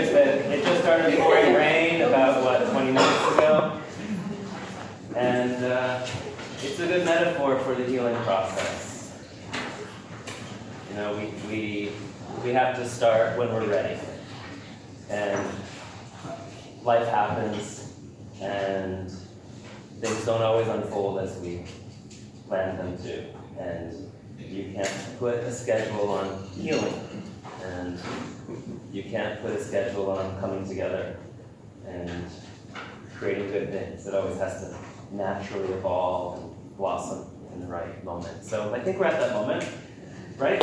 noticed that it just started pouring rain about, 20 minutes ago? And it's a good metaphor for the healing process. You know, we have to start when we're ready. And life happens, and things don't always unfold as we plan them to. And you can't put a schedule on healing, and you can't put a schedule on coming together and creating good things. It always has to naturally evolve and blossom in the right moment. So I think we're at that moment, right?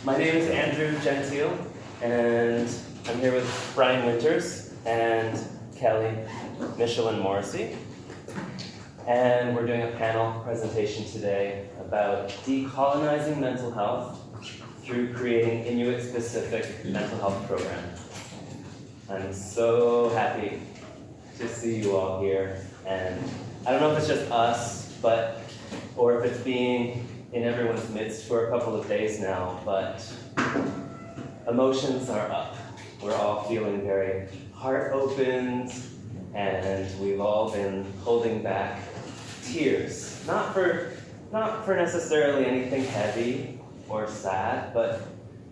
My name is Andrew Gentile, and I'm here with Bryan Winters and Kelly Michelin-Morrisey. And we're doing a panel presentation today about decolonizing mental health through creating Inuit-Specific mental health programs. I'm so happy to see you all here. And I don't know if it's just us, or if it's being in everyone's midst for a couple of days now, but emotions are up. We're all feeling very heart-opened, and we've all been holding back tears. Not for necessarily anything heavy or sad, but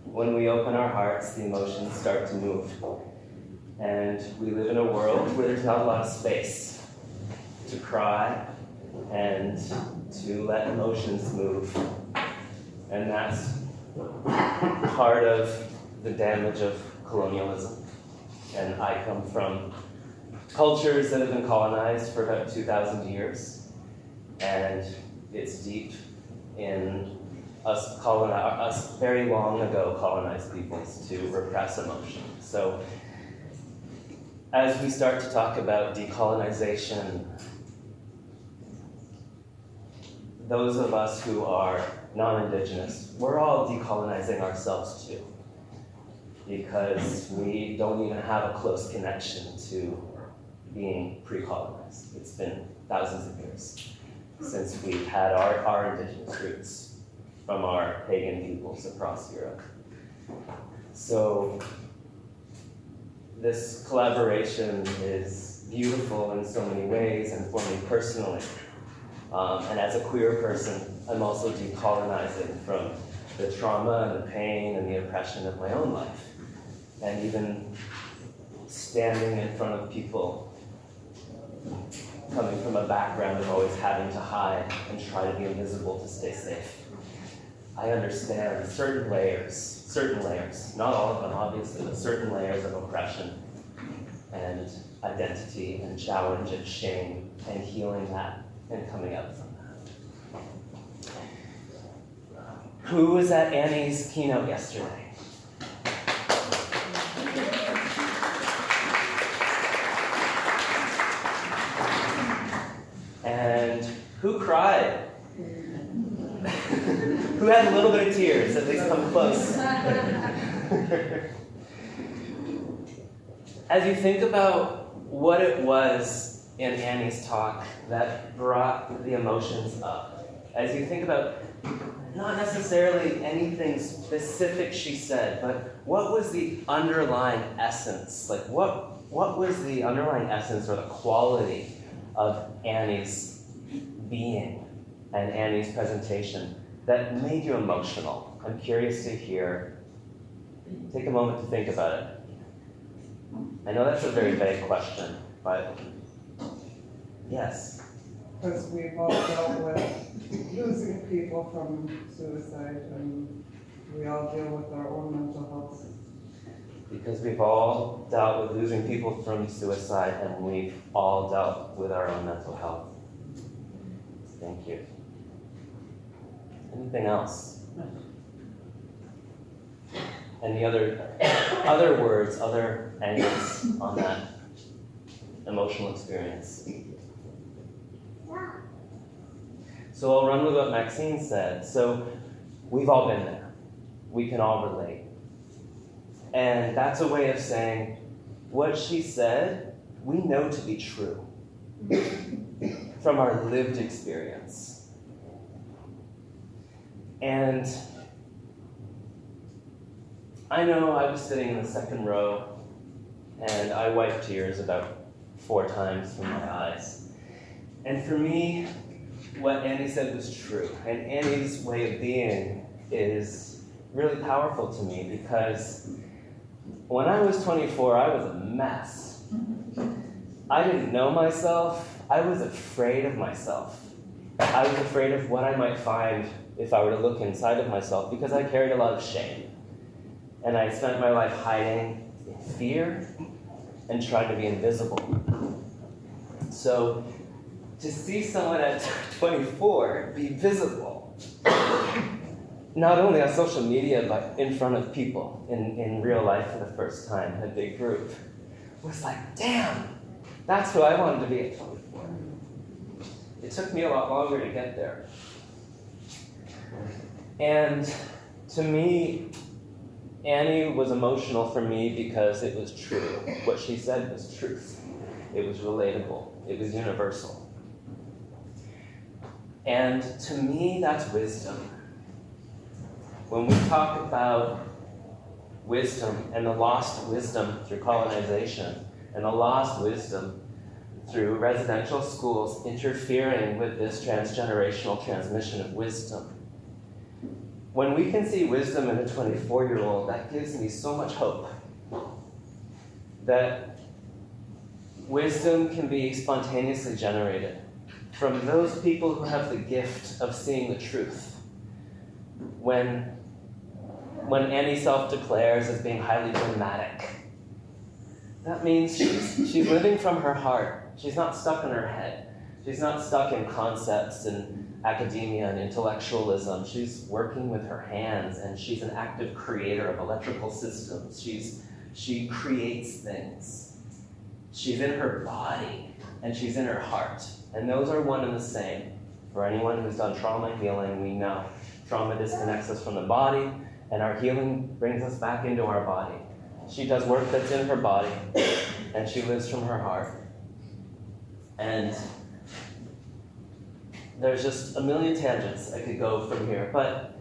when we open our hearts, the emotions start to move. And we live in a world where there's not a lot of space to cry and to let emotions move. And that's part of the damage of colonialism. And I come from cultures that have been colonized for about 2,000 years. And it's deep in us very long ago colonized peoples to repress emotion. So as we start to talk about decolonization, those of us who are non-Indigenous, we're all decolonizing ourselves too, because we don't even have a close connection to being pre-colonized. It's been thousands of years since we've had our Indigenous roots from our pagan peoples across Europe. So this collaboration is beautiful in so many ways, and for me personally. And as a queer person, I'm also decolonizing from the trauma and the pain and the oppression of my own life. And even standing in front of people coming from a background of always having to hide and try to be invisible to stay safe. I understand certain layers, not all of them obviously, but certain layers of oppression and identity and challenge and shame and healing that and coming out from that. Who was at Annie's keynote yesterday? And who cried? Who had a little bit of tears? At least come close. As you think about what it was in Annie's talk that brought the emotions up, as you think about not necessarily anything specific she said, but what was the underlying essence? Like what was the underlying essence or the quality of Annie's being and Annie's presentation that made you emotional? I'm curious to hear. Take a moment to think about it. I know that's a very vague question, but yes. Because we've all dealt with losing people from suicide, and we all deal with our own mental health. Because we've all dealt with losing people from suicide, and we've all dealt with our own mental health. Thank you. Anything else? Any other words, other angles on that emotional experience? So I'll run with what Maxine said. So we've all been there. We can all relate. And that's a way of saying what she said, we know to be true from our lived experience. And I know I was sitting in the second row, and I wiped tears about 4 times from my eyes. And for me, what Annie said was true. And Annie's way of being is really powerful to me, because when I was 24, I was a mess. I didn't know myself. I was afraid of myself. I was afraid of what I might find if I were to look inside of myself, because I carried a lot of shame. And I spent my life hiding in fear and trying to be invisible. So to see someone at 24 be visible, not only on social media, but in front of people in real life for the first time in a big group, was like, damn, that's who I wanted to be at 24. It took me a lot longer to get there. And to me, Annie was emotional for me because it was true. What she said was truth. It was relatable. It was universal. And to me, that's wisdom. When we talk about wisdom and the lost wisdom through colonization and the lost wisdom through residential schools interfering with this transgenerational transmission of wisdom, when we can see wisdom in a 24-year-old, that gives me so much hope. That wisdom can be spontaneously generated from those people who have the gift of seeing the truth. When Annie self-declares as being highly dramatic, that means she's living from her heart. She's not stuck in her head. She's not stuck in concepts and academia and intellectualism. She's working with her hands, and she's an active creator of electrical systems. She creates things. She's in her body, and she's in her heart. And those are one and the same. For anyone who's done trauma healing, we know trauma disconnects us from the body, and our healing brings us back into our body. She does work that's in her body, and she lives from her heart. And there's just a million tangents I could go from here. But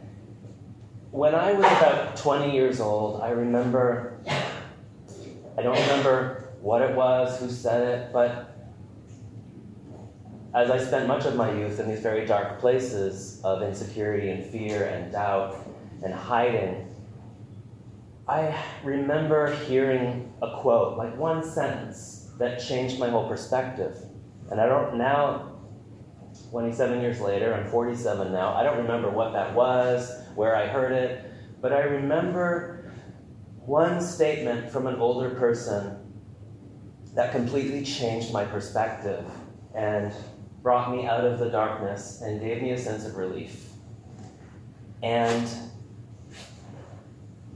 when I was about 20 years old, I don't remember what it was, who said it, but as I spent much of my youth in these very dark places of insecurity and fear and doubt and hiding, I remember hearing a quote, like one sentence, that changed my whole perspective. And I don't now, 27 years later, I'm 47 now, I don't remember what that was, where I heard it, but I remember one statement from an older person that completely changed my perspective and brought me out of the darkness and gave me a sense of relief. And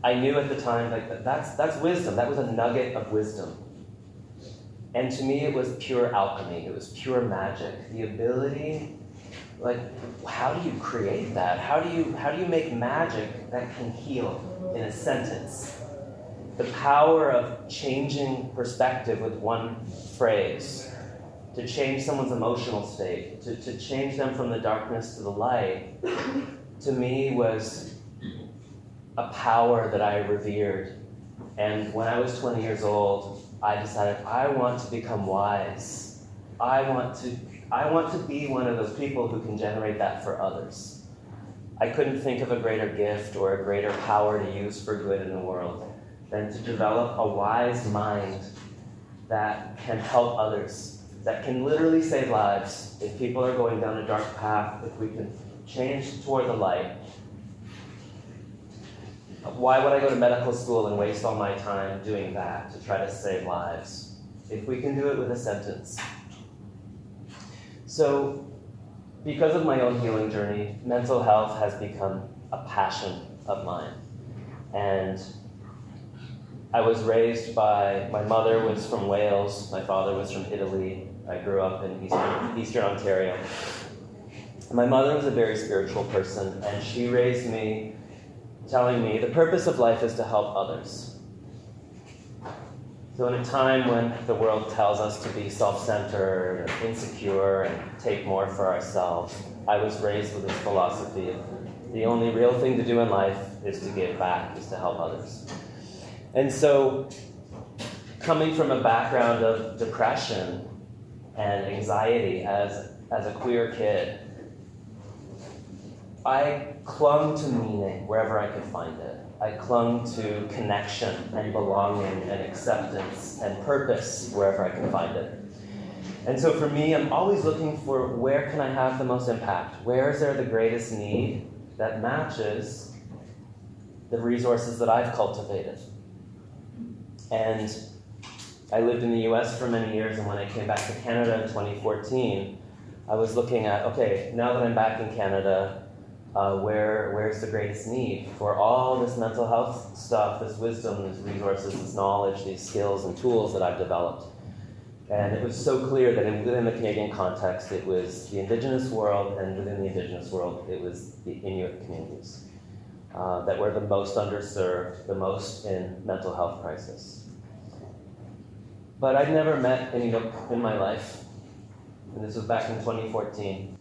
I knew at the time, like, that's wisdom. That was a nugget of wisdom. And to me, it was pure alchemy. It was pure magic. The ability, like, how do you create that? How do you make magic that can heal in a sentence? The power of changing perspective with one phrase, to change someone's emotional state, to change them from the darkness to the light, to me was a power that I revered. And when I was 20 years old, I decided I want to become wise. I want to be one of those people who can generate that for others. I couldn't think of a greater gift or a greater power to use for good in the world than to develop a wise mind that can help others, that can literally save lives. If people are going down a dark path, if we can change toward the light. Why would I go to medical school and waste all my time doing that to try to save lives, if we can do it with a sentence? So, because of my own healing journey, mental health has become a passion of mine. And I was raised by, my mother was from Wales, my father was from Italy. I grew up in Eastern Ontario. My mother was a very spiritual person, and she raised me telling me the purpose of life is to help others. So in a time when the world tells us to be self-centered, insecure, and take more for ourselves, I was raised with this philosophy of the only real thing to do in life is to give back, is to help others. And so, coming from a background of depression and anxiety as a queer kid, I clung to meaning wherever I could find it. I clung to connection and belonging and acceptance and purpose wherever I could find it. And so for me, I'm always looking for where can I have the most impact? Where is there the greatest need that matches the resources that I've cultivated? And I lived in the US for many years, and when I came back to Canada in 2014, I was looking at, okay, now that I'm back in Canada, where's the greatest need for all this mental health stuff, this wisdom, these resources, this knowledge, these skills and tools that I've developed? And it was so clear that within the Canadian context, it was the Indigenous world, and within the Indigenous world, it was the Inuit communities that were the most underserved, the most in mental health crisis. But I'd never met an Inuit in my life, and this was back in 2014.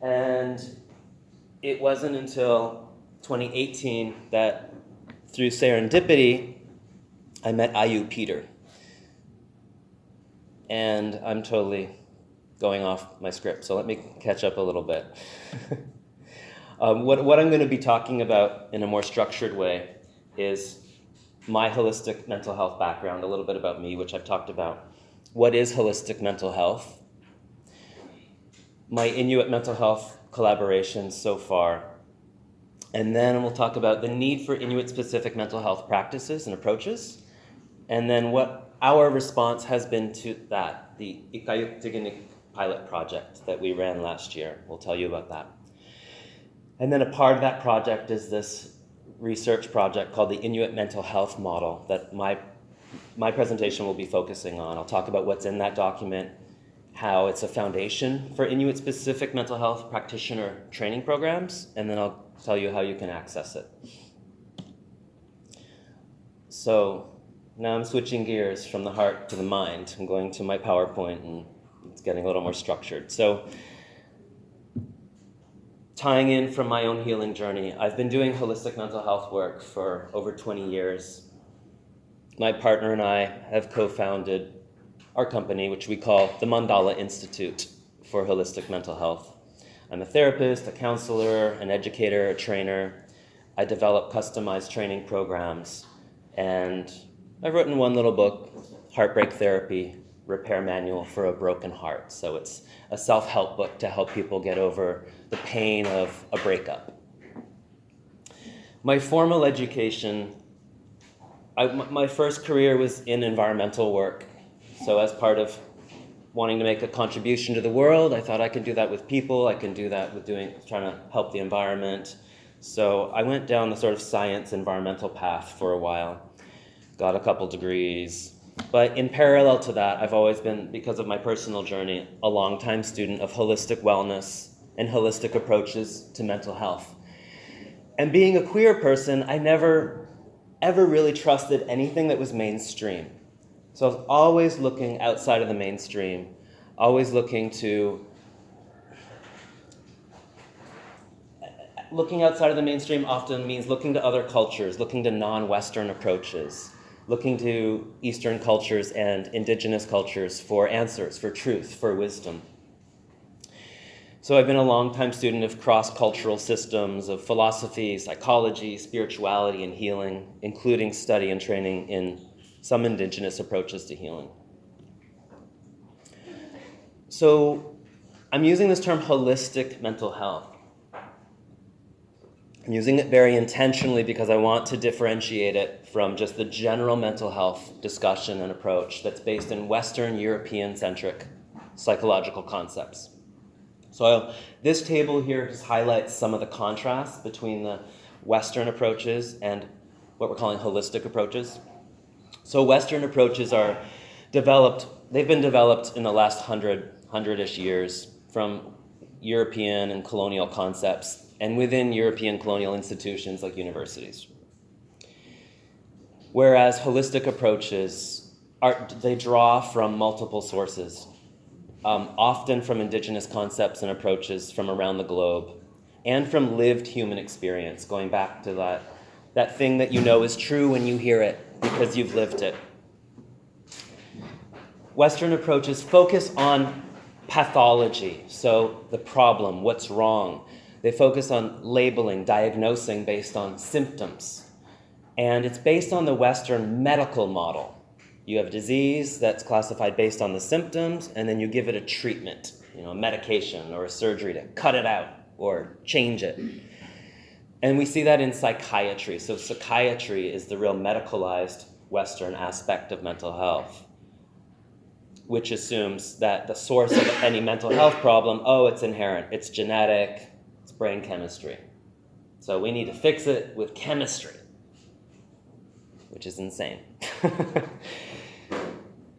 And it wasn't until 2018 that, through serendipity, I met Ayu Peter. And I'm totally going off my script, so let me catch up a little bit. What I'm going to be talking about in a more structured way is my holistic mental health background, a little bit about me, which I've talked about. What is holistic mental health? My Inuit mental health collaborations so far. And then we'll talk about the need for Inuit-specific mental health practices and approaches. And then what our response has been to that, the Auviqsaqtut pilot project that we ran last year. We'll tell you about that. And then a part of that project is this research project called the Inuit Mental Health Model that my presentation will be focusing on. I'll talk about what's in that document, how it's a foundation for Inuit-specific mental health practitioner training programs, and then I'll tell you how you can access it. So now I'm switching gears from the heart to the mind. I'm going to my PowerPoint, and it's getting a little more structured. So, tying in from my own healing journey, I've been doing holistic mental health work for over 20 years. My partner and I have co-founded our company, which we call the Mandala Institute for Holistic Mental Health. I'm a therapist, a counselor, an educator, a trainer. I develop customized training programs, and I've written one little book, Heartbreak Therapy, Repair Manual for a Broken Heart. So it's a self-help book to help people get over the pain of a breakup. My formal education, my first career was in environmental work. So as part of wanting to make a contribution to the world, I thought I could do that with people, I can do that with trying to help the environment. So I went down the sort of science environmental path for a while. Got a couple degrees. But in parallel to that, I've always been, because of my personal journey, a longtime student of holistic wellness and holistic approaches to mental health. And being a queer person, I never, ever really trusted anything that was mainstream. So I was always looking outside of the mainstream, always looking outside of the mainstream often means looking to other cultures, looking to non-Western approaches, looking to Eastern cultures and indigenous cultures for answers, for truth, for wisdom. So I've been a longtime student of cross-cultural systems, of philosophy, psychology, spirituality, and healing, including study and training in some indigenous approaches to healing. So I'm using this term holistic mental health. I'm using it very intentionally because I want to differentiate it from just the general mental health discussion and approach that's based in Western European-centric psychological concepts. So this table here just highlights some of the contrasts between the Western approaches and what we're calling holistic approaches. So Western approaches are they've been developed in the last 100-ish years from European and colonial concepts and within European colonial institutions like universities. Whereas holistic approaches, they draw from multiple sources. often from indigenous concepts and approaches from around the globe, and from lived human experience, going back to that thing that you know is true when you hear it because you've lived it. Western approaches focus on pathology, so the problem, what's wrong. They focus on labeling, diagnosing based on symptoms. And it's based on the Western medical model. You have a disease that's classified based on the symptoms, and then you give it a treatment, a medication or a surgery to cut it out or change it. And we see that in psychiatry. So psychiatry is the real medicalized Western aspect of mental health, which assumes that the source of any mental health problem, it's inherent, it's genetic, it's brain chemistry. So we need to fix it with chemistry, which is insane.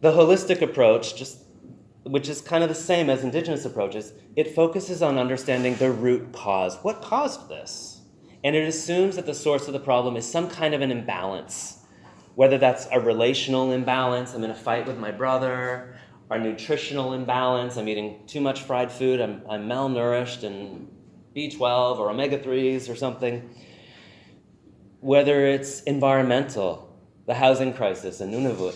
The holistic approach, which is kind of the same as indigenous approaches, it focuses on understanding the root cause. What caused this? And it assumes that the source of the problem is some kind of an imbalance, whether that's a relational imbalance, I'm in a fight with my brother, or nutritional imbalance, I'm eating too much fried food, I'm malnourished, and B12 or omega-3s or something. Whether it's environmental, the housing crisis in Nunavut.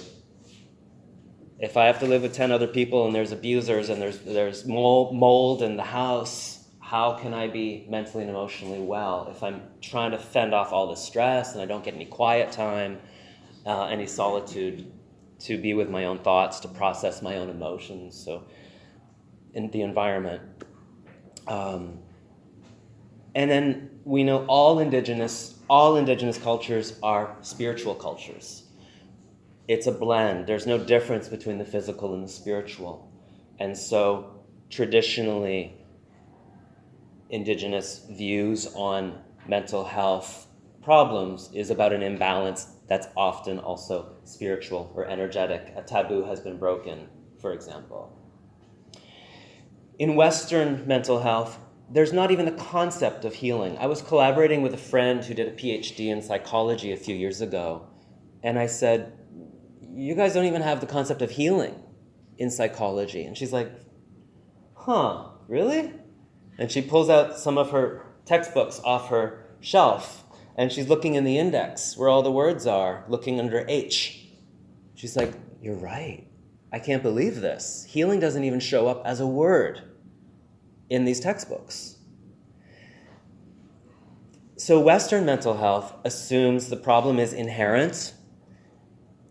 If I have to live with 10 other people and there's abusers and there's mold in the house, how can I be mentally and emotionally well if I'm trying to fend off all the stress and I don't get any quiet time, any solitude to be with my own thoughts, to process my own emotions? So in the environment. And then we know all indigenous cultures are spiritual cultures. It's a blend. There's no difference between the physical and the spiritual. And so traditionally, indigenous views on mental health problems is about an imbalance that's often also spiritual or energetic. A taboo has been broken, for example. In Western mental health, there's not even the concept of healing. I was collaborating with a friend who did a PhD in psychology a few years ago, and I said, you guys don't even have the concept of healing in psychology. And she's like, really? And she pulls out some of her textbooks off her shelf, and she's looking in the index where all the words are, looking under H. She's like, you're right. I can't believe this. Healing doesn't even show up as a word in these textbooks. So Western mental health assumes the problem is inherent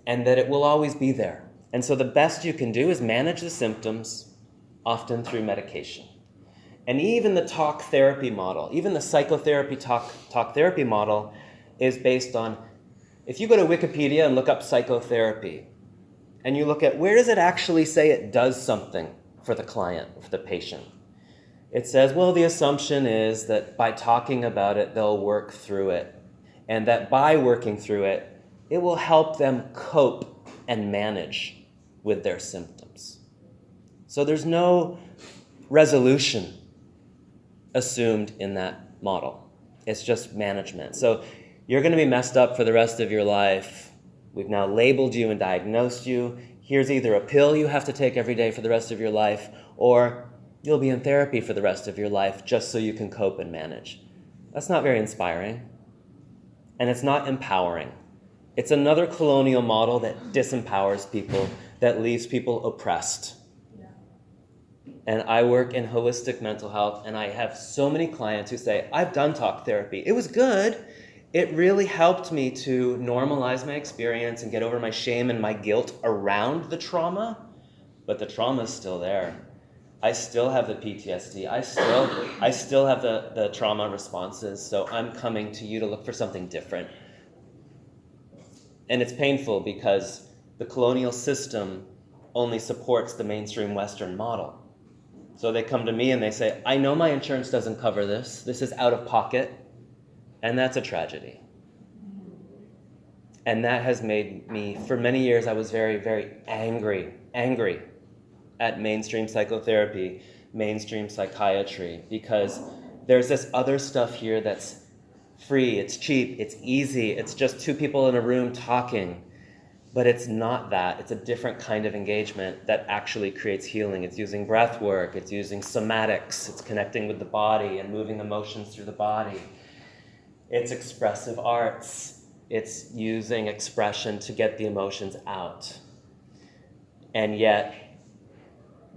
and that it will always be there. And so the best you can do is manage the symptoms, often through medication. And even the talk therapy model, even the psychotherapy talk therapy model is based on, if you go to Wikipedia and look up psychotherapy, and you look at where does it actually say it does something for the client, for the patient? It says, well, the assumption is that by talking about it, they'll work through it. And that by working through it, it will help them cope and manage with their symptoms. So there's no resolution assumed in that model. It's just management. So you're going to be messed up for the rest of your life. We've now labeled you and diagnosed you. Here's either a pill you have to take every day for the rest of your life, or you'll be in therapy for the rest of your life just so you can cope and manage. That's not very inspiring. And it's not empowering. It's another colonial model that disempowers people, that leaves people oppressed. Yeah. And I work in holistic mental health, and I have so many clients who say, I've done talk therapy. It was good. It really helped me to normalize my experience and get over my shame and my guilt around the trauma, but the trauma's still there. I still have the PTSD. I still have the trauma responses, so I'm coming to you to look for something different. And it's painful because the colonial system only supports the mainstream Western model. So they come to me and they say, I know my insurance doesn't cover this. This is out of pocket. And that's a tragedy. And that has made me, for many years, I was very, very angry at mainstream psychotherapy, mainstream psychiatry, because there's this other stuff here that's free, it's cheap, it's easy, it's just two people in a room talking. But it's not that. It's a different kind of engagement that actually creates healing. It's using breath work. It's using somatics. It's connecting with the body and moving emotions through the body. It's expressive arts. It's using expression to get the emotions out. And yet,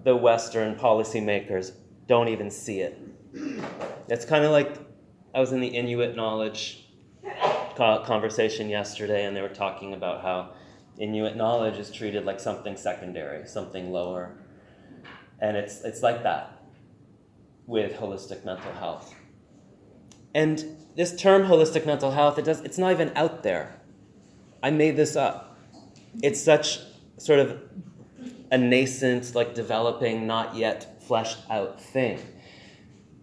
the Western policymakers don't even see it. It's kind of like, I was in the Inuit knowledge conversation yesterday, and they were talking about how Inuit knowledge is treated like something secondary, something lower. And it's like that with holistic mental health. And this term holistic mental health, it's not even out there. I made this up. It's such sort of a nascent, like developing, not yet fleshed out thing.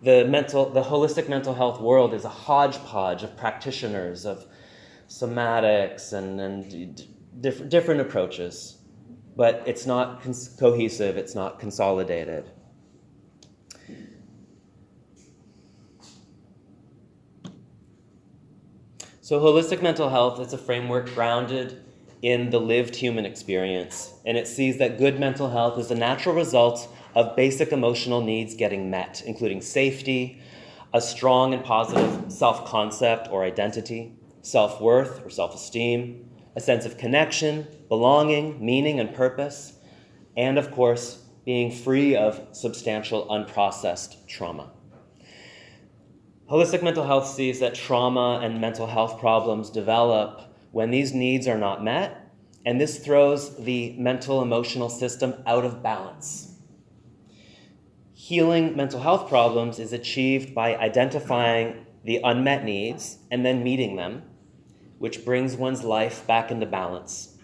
The holistic mental health world is a hodgepodge of practitioners, of somatics and different approaches, but it's not cohesive, it's not consolidated. So holistic mental health is a framework grounded in the lived human experience, and it sees that good mental health is a natural result of basic emotional needs getting met, including safety, a strong and positive self-concept or identity, self-worth or self-esteem, a sense of connection, belonging, meaning, and purpose, and of course, being free of substantial unprocessed trauma. Holistic mental health sees that trauma and mental health problems develop when these needs are not met, and this throws the mental emotional system out of balance. Healing mental health problems is achieved by identifying the unmet needs and then meeting them, which brings one's life back into balance.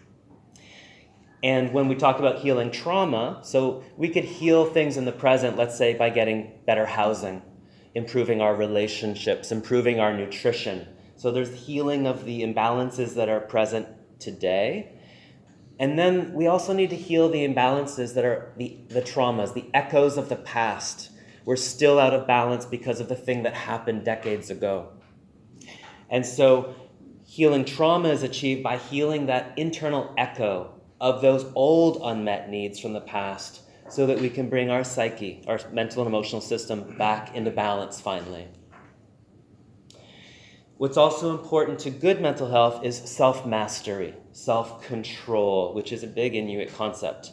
And when we talk about healing trauma, so we could heal things in the present, let's say by getting better housing, improving our relationships, improving our nutrition. So there's healing of the imbalances that are present today. And then we also need to heal the imbalances that are the traumas, the echoes of the past. We're still out of balance because of the thing that happened decades ago. And so healing trauma is achieved by healing that internal echo of those old unmet needs from the past so that we can bring our psyche, our mental and emotional system back into balance finally. What's also important to good mental health is self-mastery, self-control, which is a big Inuit concept.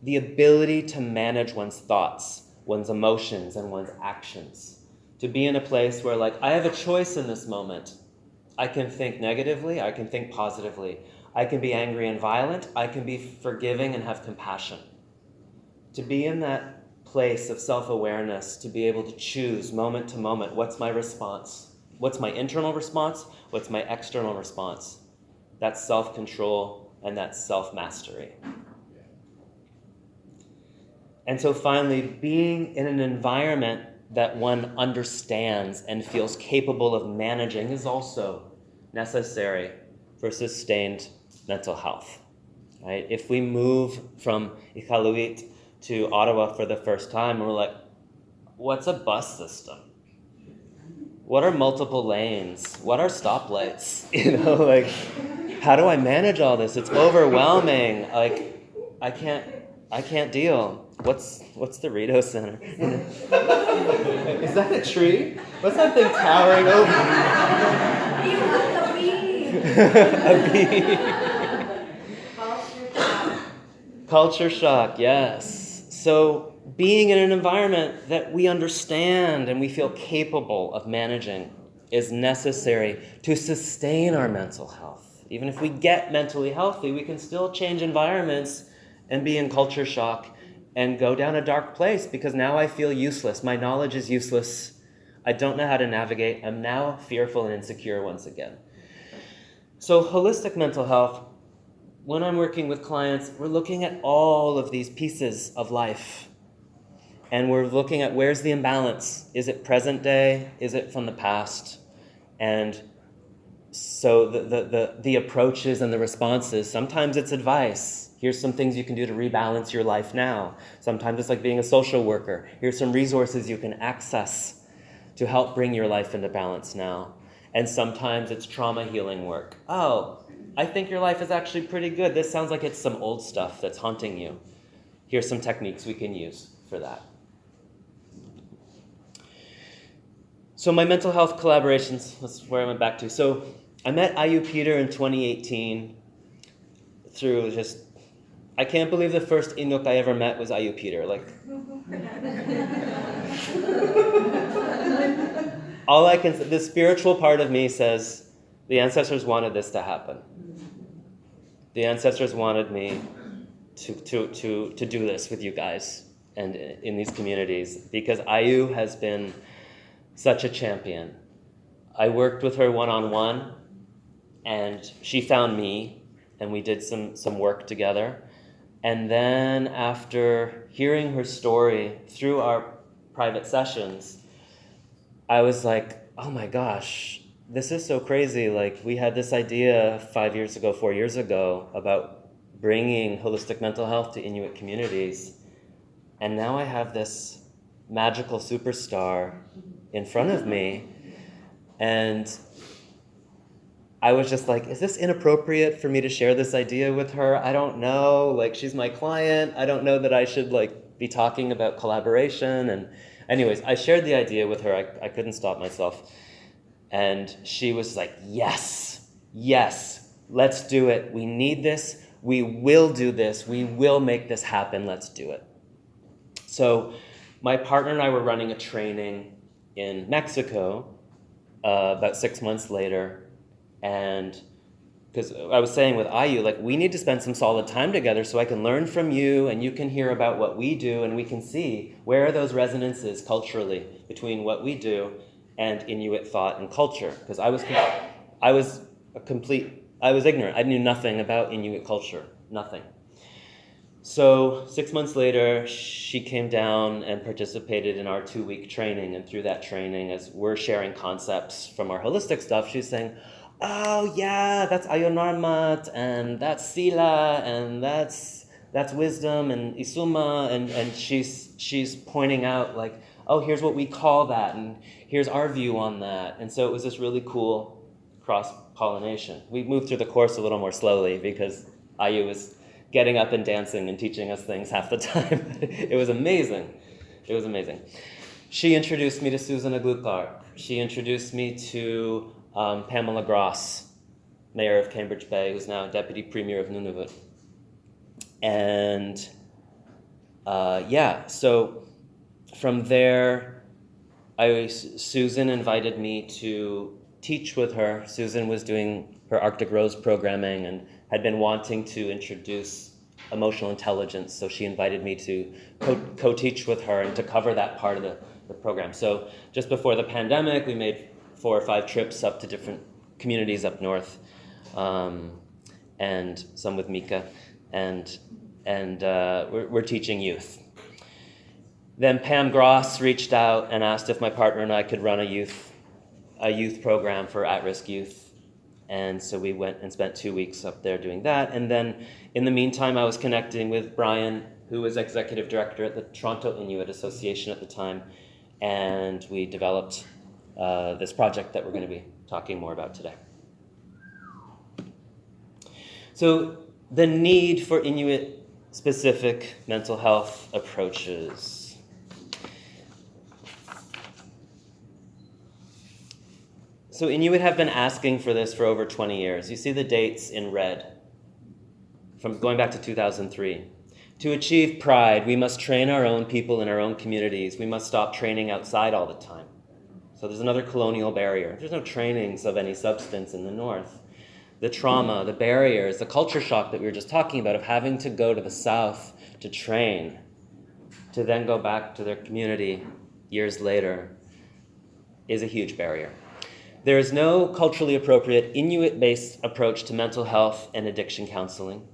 The ability to manage one's thoughts, one's emotions, and one's actions. To be in a place where, like, I have a choice in this moment. I can think negatively, I can think positively. I can be angry and violent, I can be forgiving and have compassion. To be in that place of self-awareness, to be able to choose moment to moment, what's my response? What's my internal response? What's my external response? That's self-control and that's self-mastery. And so finally, being in an environment that one understands and feels capable of managing is also necessary for sustained mental health. Right? If we move from Iqaluit to Ottawa for the first time, we're like, what's a bus system? What are multiple lanes? What are stoplights? Like, how do I manage all this? It's overwhelming. Like, I can't deal. What's the Rito Center? Is that a tree? What's that thing towering over? A bee. Culture shock, yes. So being in an environment that we understand and we feel capable of managing is necessary to sustain our mental health. Even if we get mentally healthy, we can still change environments and be in culture shock and go down a dark place because now I feel useless. My knowledge is useless. I don't know how to navigate. I'm now fearful and insecure once again. So holistic mental health, when I'm working with clients, we're looking at all of these pieces of life. And we're looking at where's the imbalance. Is it present day? Is it from the past? And so the approaches and the responses, sometimes it's advice. Here's some things you can do to rebalance your life now. Sometimes it's like being a social worker. Here's some resources you can access to help bring your life into balance now. And sometimes it's trauma healing work. Oh, I think your life is actually pretty good. This sounds like it's some old stuff that's haunting you. Here's some techniques we can use for that. So my mental health collaborations, that's where I went back to. So I met Ayu Peter in 2018 through just, I can't believe the first Inuk I ever met was Ayu Peter. Like, all I can say, the spiritual part of me says, the ancestors wanted this to happen. The ancestors wanted me to do this with you guys and in these communities, because Ayu has been such a champion. I worked with her one-on-one, and she found me, and we did some work together. And then after hearing her story through our private sessions, I was like, oh my gosh, this is so crazy. Like, we had this idea 4 years ago, about bringing holistic mental health to Inuit communities. And now I have this magical superstar in front of me. And I was just like, is this inappropriate for me to share this idea with her? I don't know. Like, she's my client. I don't know that I should be talking about collaboration. And anyways, I shared the idea with her. I couldn't stop myself. And she was like, yes, let's do it. We need this. We will do this. We will make this happen. Let's do it. So my partner and I were running a training in Mexico about 6 months later. And because I was saying with Ayu, like, we need to spend some solid time together so I can learn from you and you can hear about what we do, and we can see where are those resonances culturally between what we do and Inuit thought and culture. Because I was ignorant. I knew nothing about Inuit culture, nothing. So 6 months later, she came down and participated in our 2-week training. And through that training, as we're sharing concepts from our holistic stuff, she's saying, oh yeah, that's Ayonarmat, and that's Sila, and that's wisdom, and Isuma, and she's pointing out, like, oh, here's what we call that, and here's our view on that. And so it was this really cool cross-pollination. We moved through the course a little more slowly because Ayu was getting up and dancing and teaching us things half the time. It was amazing. It was amazing. She introduced me to Susan Aglukar. She introduced me to Pamela Gross, Mayor of Cambridge Bay, who's now Deputy Premier of Nunavut. And so from there, Susan invited me to teach with her. Susan was doing her Arctic Rose programming and had been wanting to introduce emotional intelligence, so she invited me to co-teach with her and to cover that part of the program. So just before the pandemic, we made 4 or 5 trips up to different communities up north, and some with Mika, and we're teaching youth. Then Pam Gross reached out and asked if my partner and I could run a youth program for at-risk youth. And so we went and spent 2 weeks up there doing that. And then in the meantime, I was connecting with Bryan, who was executive director at the Toronto Inuit Association at the time. And we developed this project that we're going to be talking more about today. So the need for Inuit-specific mental health approaches. So Inuit have been asking for this for over 20 years. You see the dates in red, from going back to 2003. To achieve pride, we must train our own people in our own communities. We must stop training outside all the time. So there's another colonial barrier. There's no trainings of any substance in the north. The trauma, the barriers, the culture shock that we were just talking about of having to go to the south to train, to then go back to their community years later, is a huge barrier. There is no culturally appropriate Inuit-based approach to mental health and addiction counseling.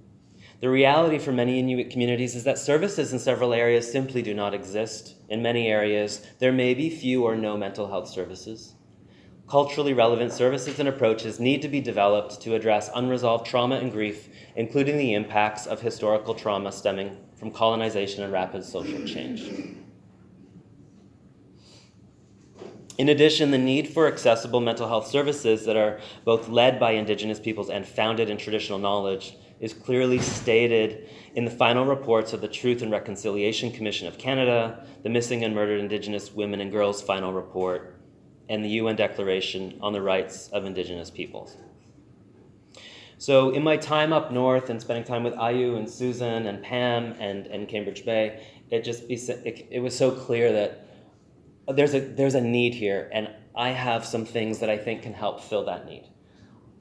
The reality for many Inuit communities is that services in several areas simply do not exist. In many areas, there may be few or no mental health services. Culturally relevant services and approaches need to be developed to address unresolved trauma and grief, including the impacts of historical trauma stemming from colonization and rapid social change. In addition, the need for accessible mental health services that are both led by Indigenous peoples and founded in traditional knowledge is clearly stated in the final reports of the Truth and Reconciliation Commission of Canada, the Missing and Murdered Indigenous Women and Girls Final Report, and the UN Declaration on the Rights of Indigenous Peoples. So in my time up north and spending time with Ayu and Susan and Pam and Cambridge Bay, it was so clear that there's a need here, and I have some things that I think can help fill that need.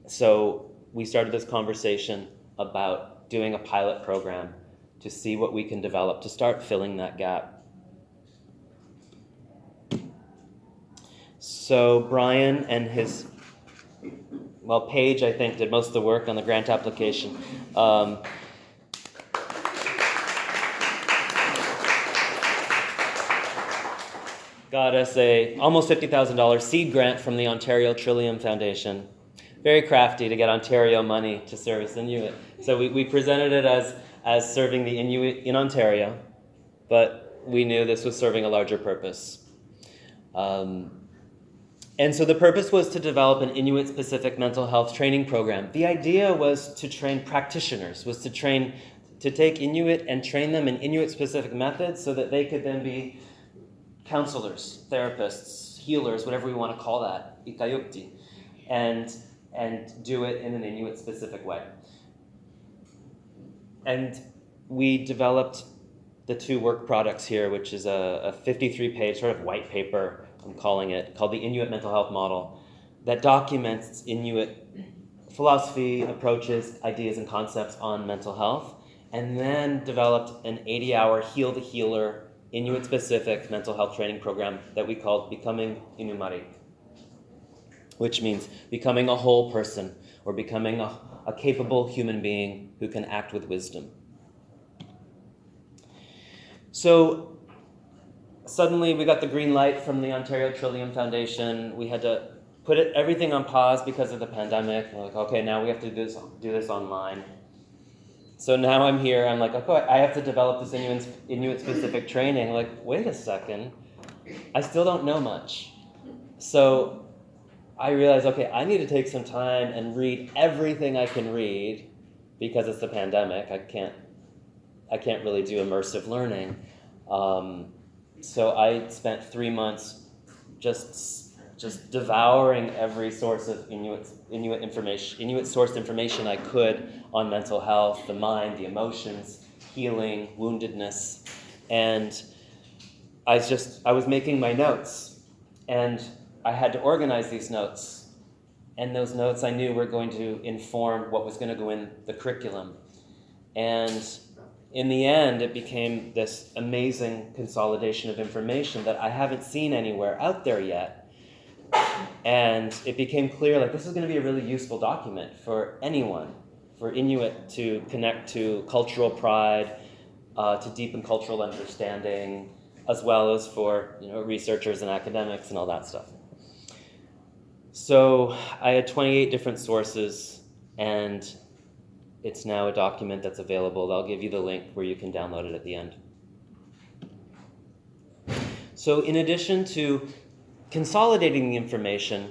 So we started this conversation about doing a pilot program to see what we can develop to start filling that gap. So Bryan and Paige, I think, did most of the work on the grant application. Got us a almost $50,000 seed grant from the Ontario Trillium Foundation. Very crafty to get Ontario money to service Inuit. So we presented it as serving the Inuit in Ontario, but we knew this was serving a larger purpose. And so the purpose was to develop an Inuit-specific mental health training program. The idea was to train practitioners, was to take Inuit and train them in Inuit-specific methods so that they could then be counselors, therapists, healers, whatever we want to call that, Auviqsaqtut, and do it in an Inuit-specific way. And we developed the two work products here, which is a 53-page sort of white paper, I'm calling it, called the Inuit Mental Health Model, that documents Inuit philosophy, approaches, ideas, and concepts on mental health, and then developed an 80-hour Heal the Healer Inuit-specific mental health training program that we called Becoming Inummarik, which means becoming a whole person or becoming a capable human being who can act with wisdom. So suddenly we got the green light from the Ontario Trillium Foundation. We had to put everything on pause because of the pandemic. We're like, okay, now we have to do this online. So now I'm here, I'm like, okay, I have to develop this Inuit-specific training. Like, wait a second, I still don't know much. So I realized, okay, I need to take some time and read everything I can read because it's the pandemic. I can't really do immersive learning. So I spent 3 months just devouring every source of Inuit information, Inuit-sourced information I could on mental health, the mind, the emotions, healing, woundedness, and I was making my notes, and I had to organize these notes, and those notes I knew were going to inform what was going to go in the curriculum, and in the end, it became this amazing consolidation of information that I haven't seen anywhere out there yet. And it became clear, like, this is going to be a really useful document for anyone, for Inuit to connect to cultural pride, to deepen cultural understanding, as well as for researchers and academics and all that stuff. So I had 28 different sources, and it's now a document that's available. I'll give you the link where you can download it at the end. So in addition to consolidating the information,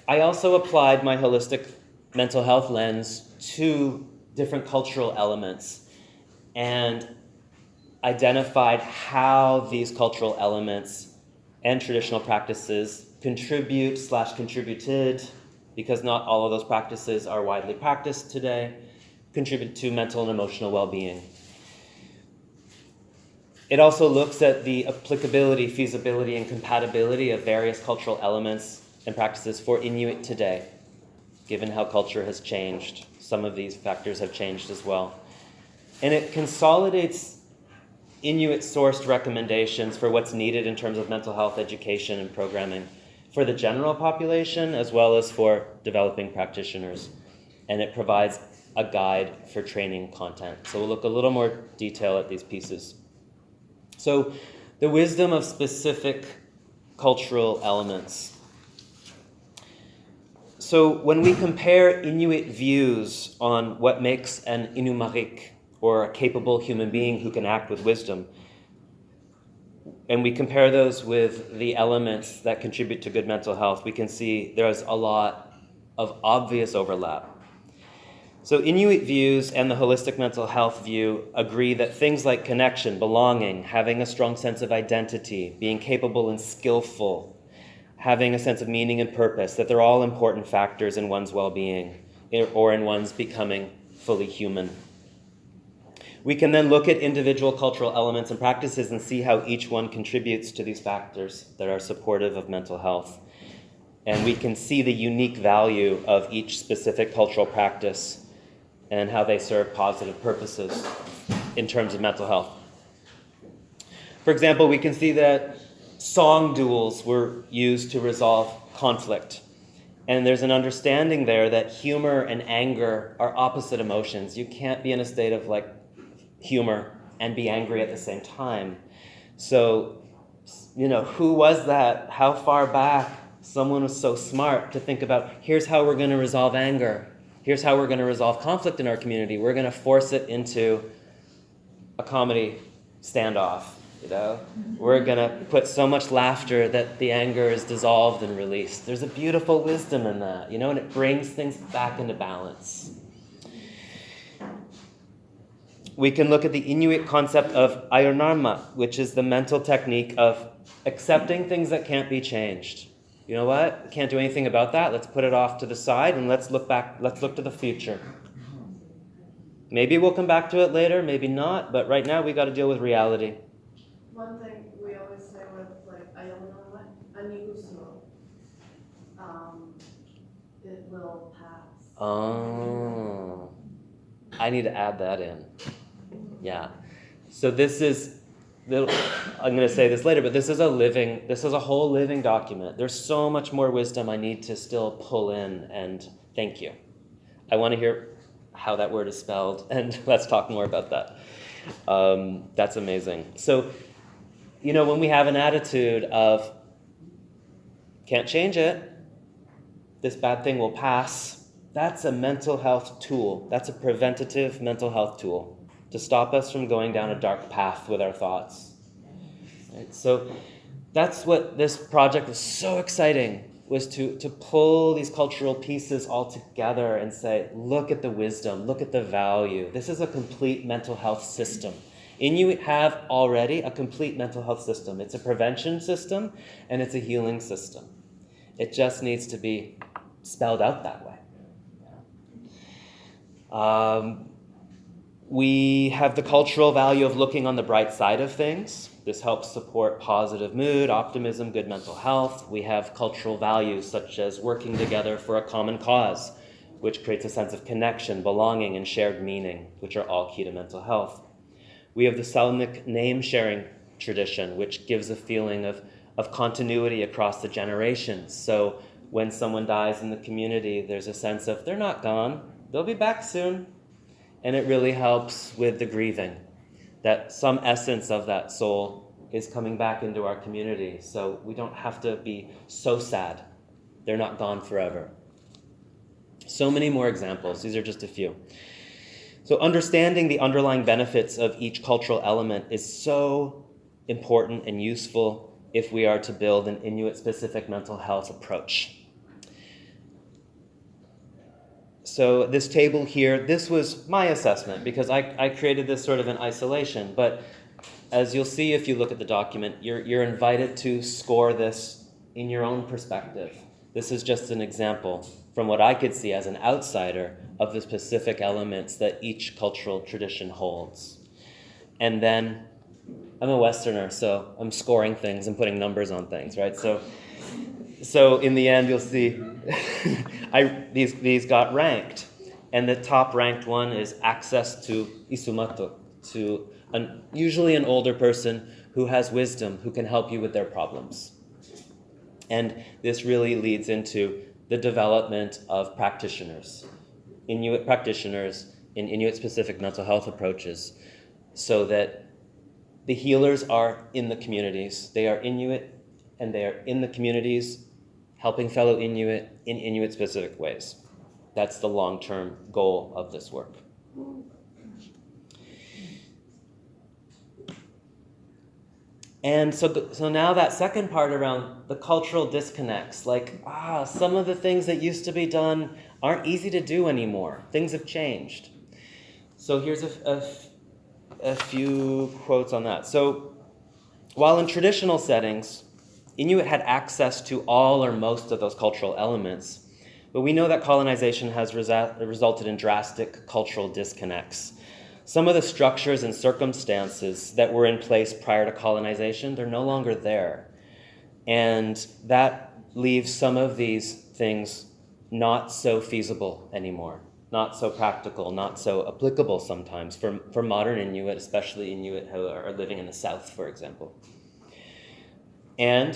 I also applied my holistic mental health lens to different cultural elements and identified how these cultural elements and traditional practices contributed, because not all of those practices are widely practiced today, contribute to mental and emotional well-being. It also looks at the applicability, feasibility, and compatibility of various cultural elements and practices for Inuit today, given how culture has changed. Some of these factors have changed as well. And it consolidates Inuit-sourced recommendations for what's needed in terms of mental health education and programming for the general population as well as for developing practitioners. And it provides a guide for training content. So we'll look a little more detail at these pieces. So the wisdom of specific cultural elements. So when we compare Inuit views on what makes an Inummarik, or a capable human being who can act with wisdom, and we compare those with the elements that contribute to good mental health, we can see there's a lot of obvious overlap. So Inuit views and the holistic mental health view agree that things like connection, belonging, having a strong sense of identity, being capable and skillful, having a sense of meaning and purpose, that they're all important factors in one's well-being or in one's becoming fully human. We can then look at individual cultural elements and practices and see how each one contributes to these factors that are supportive of mental health. And we can see the unique value of each specific cultural practice and how they serve positive purposes in terms of mental health. For example, we can see that song duels were used to resolve conflict. And there's an understanding there that humor and anger are opposite emotions. You can't be in a state of humor and be angry at the same time. So, who was that? How far back? Someone was so smart to think about, here's how we're going to resolve anger. Here's how we're going to resolve conflict in our community. We're going to force it into a comedy standoff. We're going to put so much laughter that the anger is dissolved and released. There's a beautiful wisdom in that, and it brings things back into balance. We can look at the Inuit concept of ayonarma, which is the mental technique of accepting things that can't be changed. You know what? We can't do anything about that. Let's put it off to the side and let's look back. Let's look to the future. Maybe we'll come back to it later, maybe not, but right now we got to deal with reality. One thing we always say with ayonarma, anigusumo, it will pass. Oh, I need to add that in. Yeah. So this is, I'm going to say this later, but this is a whole living document. There's so much more wisdom I need to still pull in, and thank you. I want to hear how that word is spelled, and let's talk more about that. That's amazing. So, when we have an attitude of, can't change it, this bad thing will pass, that's a mental health tool. That's a preventative mental health tool to stop us from going down a dark path with our thoughts. Right? So that's what this project was so exciting, was to pull these cultural pieces all together and say, look at the wisdom, look at the value. This is a complete mental health system. Inuit have already a complete mental health system. It's a prevention system and it's a healing system. It just needs to be spelled out that way. We have the cultural value of looking on the bright side of things. This helps support positive mood, optimism, good mental health. We have cultural values such as working together for a common cause, which creates a sense of connection, belonging, and shared meaning, which are all key to mental health. We have the Selmic name-sharing tradition, which gives a feeling of continuity across the generations. So when someone dies in the community, there's a sense of they're not gone, they'll be back soon. And it really helps with the grieving, that some essence of that soul is coming back into our community. So we don't have to be so sad. They're not gone forever. So many more examples. These are just a few. So understanding the underlying benefits of each cultural element is so important and useful if we are to build an Inuit-specific mental health approach. So this table here, this was my assessment because I created this sort of in isolation. But as you'll see if you look at the document, you're invited to score this in your own perspective. This is just an example from what I could see as an outsider of the specific elements that each cultural tradition holds. And then I'm a Westerner, so I'm scoring things and putting numbers on things, right? So in the end, you'll see these got ranked. And the top ranked one is access to Isumato, to usually an older person who has wisdom, who can help you with their problems. And this really leads into the development of practitioners, Inuit practitioners in Inuit-specific mental health approaches, so that the healers are in the communities. They are Inuit, and they are in the communities helping fellow Inuit in Inuit-specific ways. That's the long-term goal of this work. And so now that second part around the cultural disconnects, like, some of the things that used to be done aren't easy to do anymore. Things have changed. So here's a few quotes on that. So while in traditional settings, Inuit had access to all or most of those cultural elements, but we know that colonization has resulted in drastic cultural disconnects. Some of the structures and circumstances that were in place prior to colonization, they're no longer there. And that leaves some of these things not so feasible anymore, not so practical, not so applicable sometimes for modern Inuit, especially Inuit who are living in the South, for example. And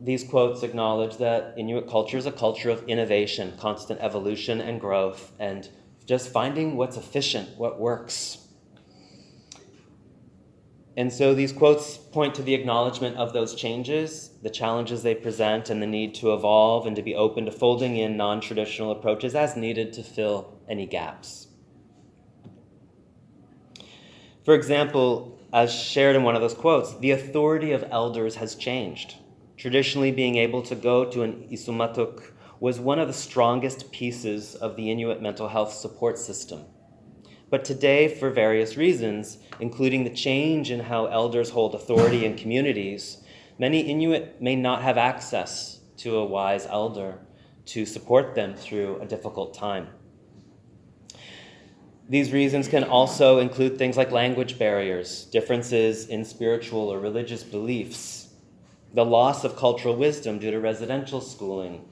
these quotes acknowledge that Inuit culture is a culture of innovation, constant evolution and growth, and just finding what's efficient, what works. And so these quotes point to the acknowledgement of those changes, the challenges they present, and the need to evolve and to be open to folding in non-traditional approaches as needed to fill any gaps. For example, as shared in one of those quotes, the authority of elders has changed. Traditionally, being able to go to an isumatuk was one of the strongest pieces of the Inuit mental health support system. But today, for various reasons, including the change in how elders hold authority in communities, many Inuit may not have access to a wise elder to support them through a difficult time. These reasons can also include things like language barriers, differences in spiritual or religious beliefs, the loss of cultural wisdom due to residential schooling,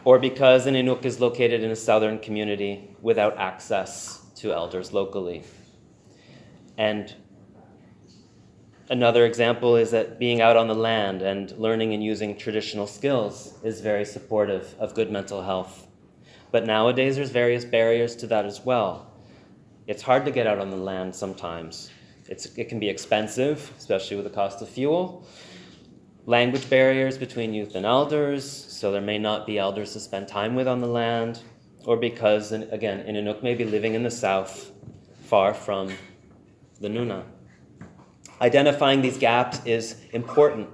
or because an Inuk is located in a southern community without access to elders locally. And another example is that being out on the land and learning and using traditional skills is very supportive of good mental health. But nowadays there's various barriers to that as well. It's hard to get out on the land sometimes. It can be expensive, especially with the cost of fuel. Language barriers between youth and elders, so there may not be elders to spend time with on the land, or because, again, an Inuk may be living in the south, far from the Nuna. Identifying these gaps is important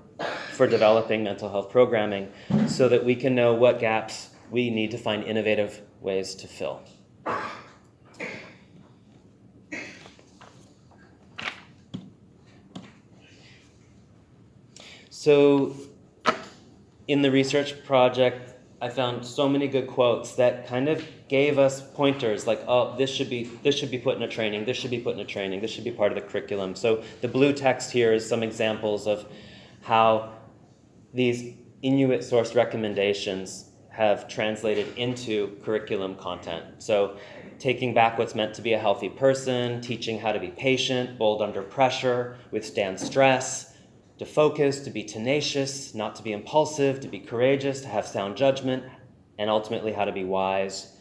for developing mental health programming so that we can know what gaps we need to find innovative ways to fill. So in the research project, I found so many good quotes that kind of gave us pointers like, this should be put in a training, this should be put in a training, this should be part of the curriculum. So the blue text here is some examples of how these Inuit-sourced recommendations have translated into curriculum content. So taking back what's meant to be a healthy person, teaching how to be patient, bold under pressure, withstand stress, to focus, to be tenacious, not to be impulsive, to be courageous, to have sound judgment, and ultimately how to be wise.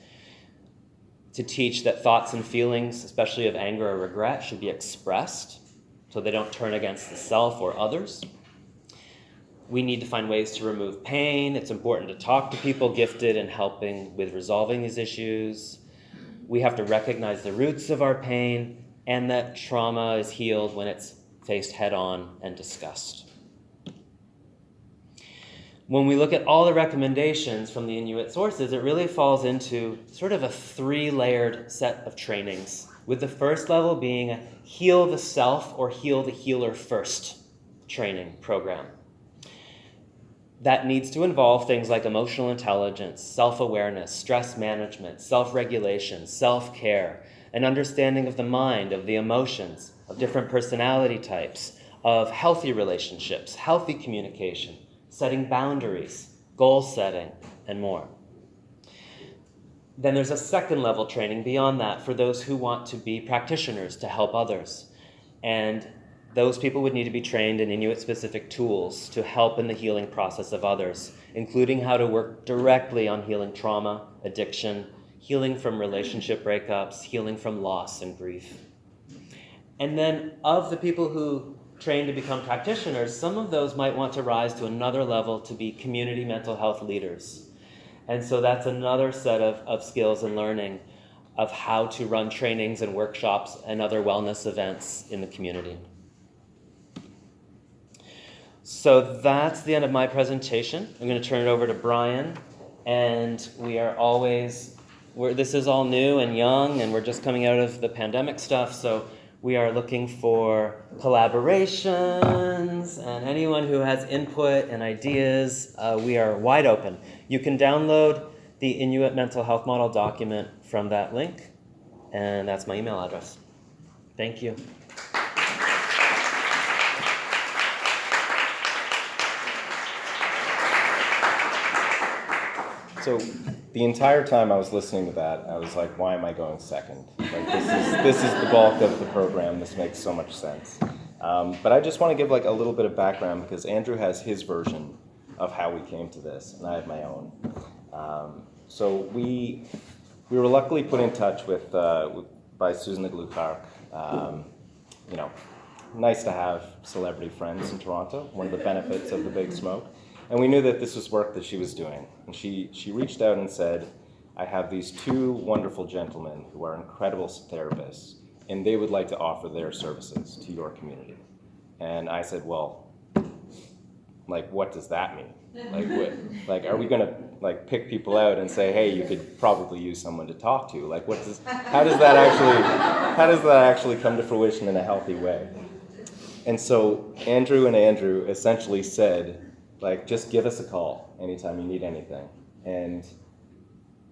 To teach that thoughts and feelings, especially of anger or regret, should be expressed so they don't turn against the self or others. We need to find ways to remove pain. It's important to talk to people gifted in helping with resolving these issues. We have to recognize the roots of our pain and that trauma is healed when it's faced head-on and discussed. When we look at all the recommendations from the Inuit sources, it really falls into sort of a 3-layered set of trainings, with the first level being a heal the self or heal the healer first training program. That needs to involve things like emotional intelligence, self-awareness, stress management, self-regulation, self-care, an understanding of the mind, of the emotions, of different personality types, of healthy relationships, healthy communication, setting boundaries, goal setting, and more. Then there's a second level training beyond that for those who want to be practitioners to help others. And those people would need to be trained in Inuit-specific tools to help in the healing process of others, including how to work directly on healing trauma, addiction, healing from relationship breakups, healing from loss and grief. And then of the people who train to become practitioners, some of those might want to rise to another level to be community mental health leaders. And so that's another set of skills and learning of how to run trainings and workshops and other wellness events in the community. So that's the end of my presentation. I'm going to turn it over to Bryan, and we are always, this is all new and young, and we're just coming out of the pandemic stuff, so we are looking for collaborations, and anyone who has input and ideas, we are wide open. You can download the Inuit Mental Health Model document from that link, and that's my email address. Thank you. So the entire time I was listening to that, I was like, why am I going second? Like, this is the bulk of the program. This makes so much sense. But I just want to give like a little bit of background because Andrew has his version of how we came to this, and I have my own. So we were luckily put in touch by Susan Glukark. You know, nice to have celebrity friends in Toronto, one of the benefits of the Big Smoke. And we knew that this was work that she was doing. And she reached out and said, I have these two wonderful gentlemen who are incredible therapists, and they would like to offer their services to your community. And I said, well, like, what does that mean? Like, what, like, are we gonna like pick people out and say, hey, you could probably use someone to talk to? Like, how does that actually come to fruition in a healthy way? And so Andrew essentially said, like, just give us a call anytime you need anything. And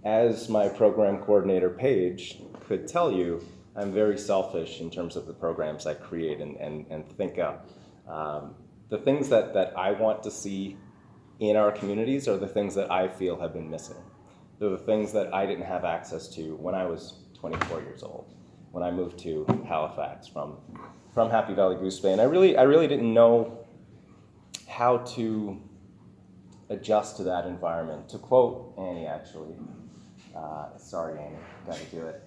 as my program coordinator, Paige, could tell you, I'm very selfish in terms of the programs I create and think up. The things that I want to see in our communities are the things that I feel have been missing. They're the things that I didn't have access to when I was 24 years old, when I moved to Halifax from Happy Valley Goose Bay. And I really didn't know how to adjust to that environment. To quote Annie, actually, sorry Annie, gotta do it.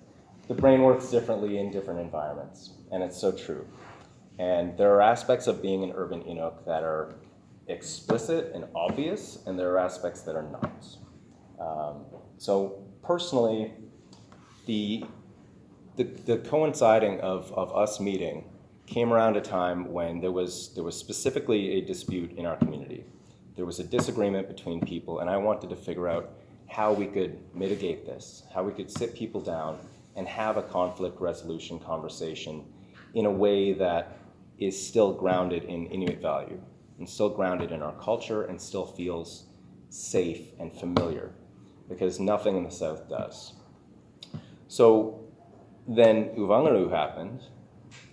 The brain works differently in different environments, and it's so true. And there are aspects of being an urban Inuk that are explicit and obvious, and there are aspects that are not. So personally, the coinciding of us meeting came around a time when there was specifically a dispute in our community. There was a disagreement between people, and I wanted to figure out how we could mitigate this, how we could sit people down and have a conflict resolution conversation in a way that is still grounded in Inuit value and still grounded in our culture and still feels safe and familiar, because nothing in the South does. So then Auviqsaqtut happened,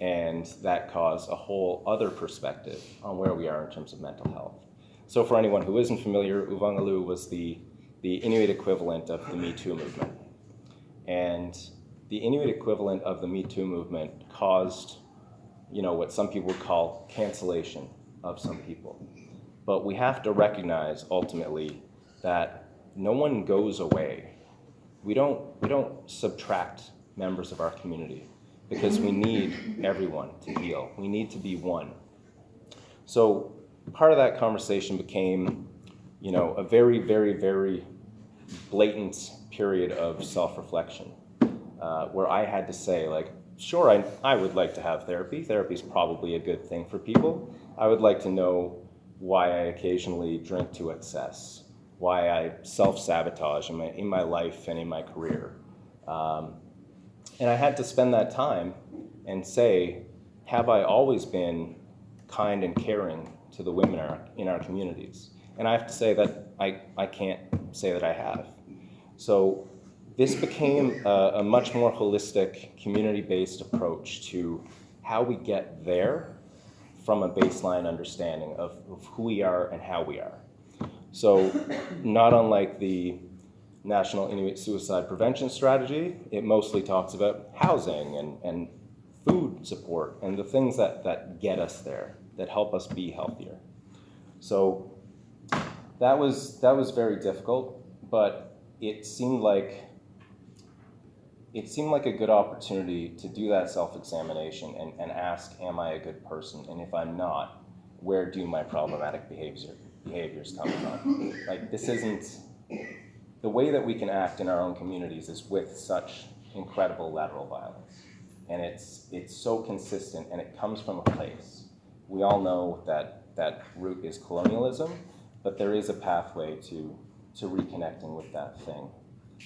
and that caused a whole other perspective on where we are in terms of mental health. So for anyone who isn't familiar, Auviqsaqtut was the Inuit equivalent of the Me Too movement. And the Inuit equivalent of the Me Too movement caused, what some people would call cancellation of some people. But we have to recognize ultimately that no one goes away. We don't subtract members of our community because we need everyone to heal. We need to be one. So part of that conversation became, a very, very, very blatant period of self-reflection where I had to say, like, sure, I would like to have therapy. Therapy is probably a good thing for people. I would like to know why I occasionally drink to excess, why I self-sabotage in my life and in my career. And I had to spend that time and say, have I always been kind and caring to the women in our communities? And I have to say that I can't say that I have. So this became a much more holistic, community-based approach to how we get there from a baseline understanding of who we are and how we are. So not unlike the National Inuit Suicide Prevention Strategy, it mostly talks about housing and food support and the things that get us there, that help us be healthier. So that was very difficult, but it seemed like a good opportunity to do that self-examination and ask, am I a good person? And if I'm not, where do my problematic behaviors come from? Like, this isn't, the way that we can act in our own communities is with such incredible lateral violence. And it's so consistent, and it comes from a place. We all know that that root is colonialism, but there is a pathway to reconnecting with that thing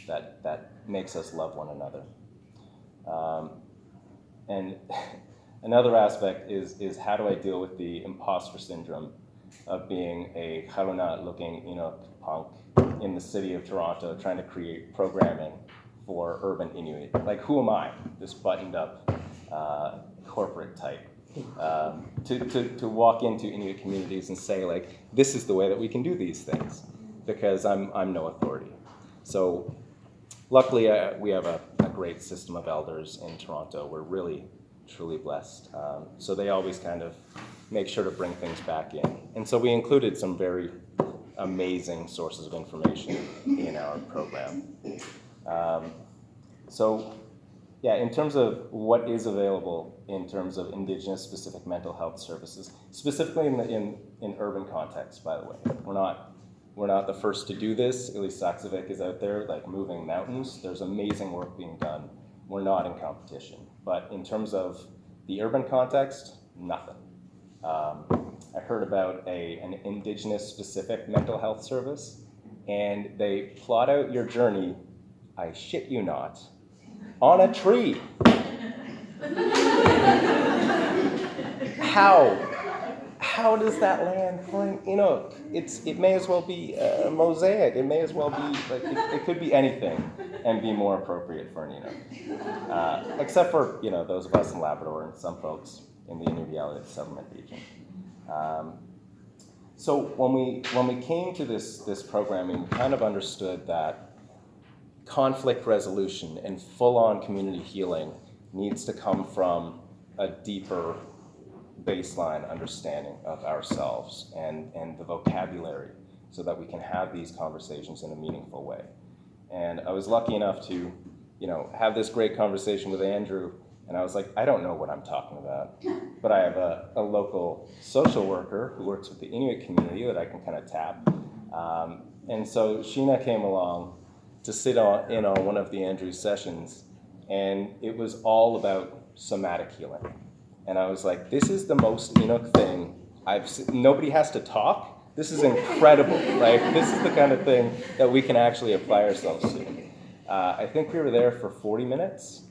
that makes us love one another. And another aspect is how do I deal with the imposter syndrome of being a Haruna-looking Inuk punk in the city of Toronto trying to create programming for urban Inuit. Like, who am I, this buttoned-up corporate type, to walk into Inuit communities and say, like, this is the way that we can do these things, because I'm no authority. So luckily, we have a great system of elders in Toronto. We're really, truly blessed. So they always kind of make sure to bring things back in. And so we included some very amazing sources of information in our program. So yeah, in terms of what is available in terms of Indigenous-specific mental health services, specifically in urban context, by the way. We're not the first to do this. Auviqsaqtut is out there, like, moving mountains. There's amazing work being done. We're not in competition. But in terms of the urban context, nothing. I heard about an Indigenous-specific mental health service, and they plot out your journey, I shit you not, on a tree. How does that land for an Inuk? It may as well be a mosaic. It may as well be, like, it could be anything and be more appropriate for an Inuk. Except for, those of us in Labrador and some folks in the Inuvialuit settlement region. So when we came to this programming, we kind of understood that conflict resolution and full-on community healing needs to come from a deeper baseline understanding of ourselves and the vocabulary so that we can have these conversations in a meaningful way. And I was lucky enough to, have this great conversation with Andrew, and I was like, I don't know what I'm talking about, but I have a local social worker who works with the Inuit community that I can kind of tap. And so Sheena came along to sit in on one of the Andrew's sessions, and it was all about somatic healing. And I was like, this is the most Inuk thing I've seen. Nobody has to talk. This is incredible. Like, this is the kind of thing that we can actually apply ourselves to. I think we were there for 40 minutes,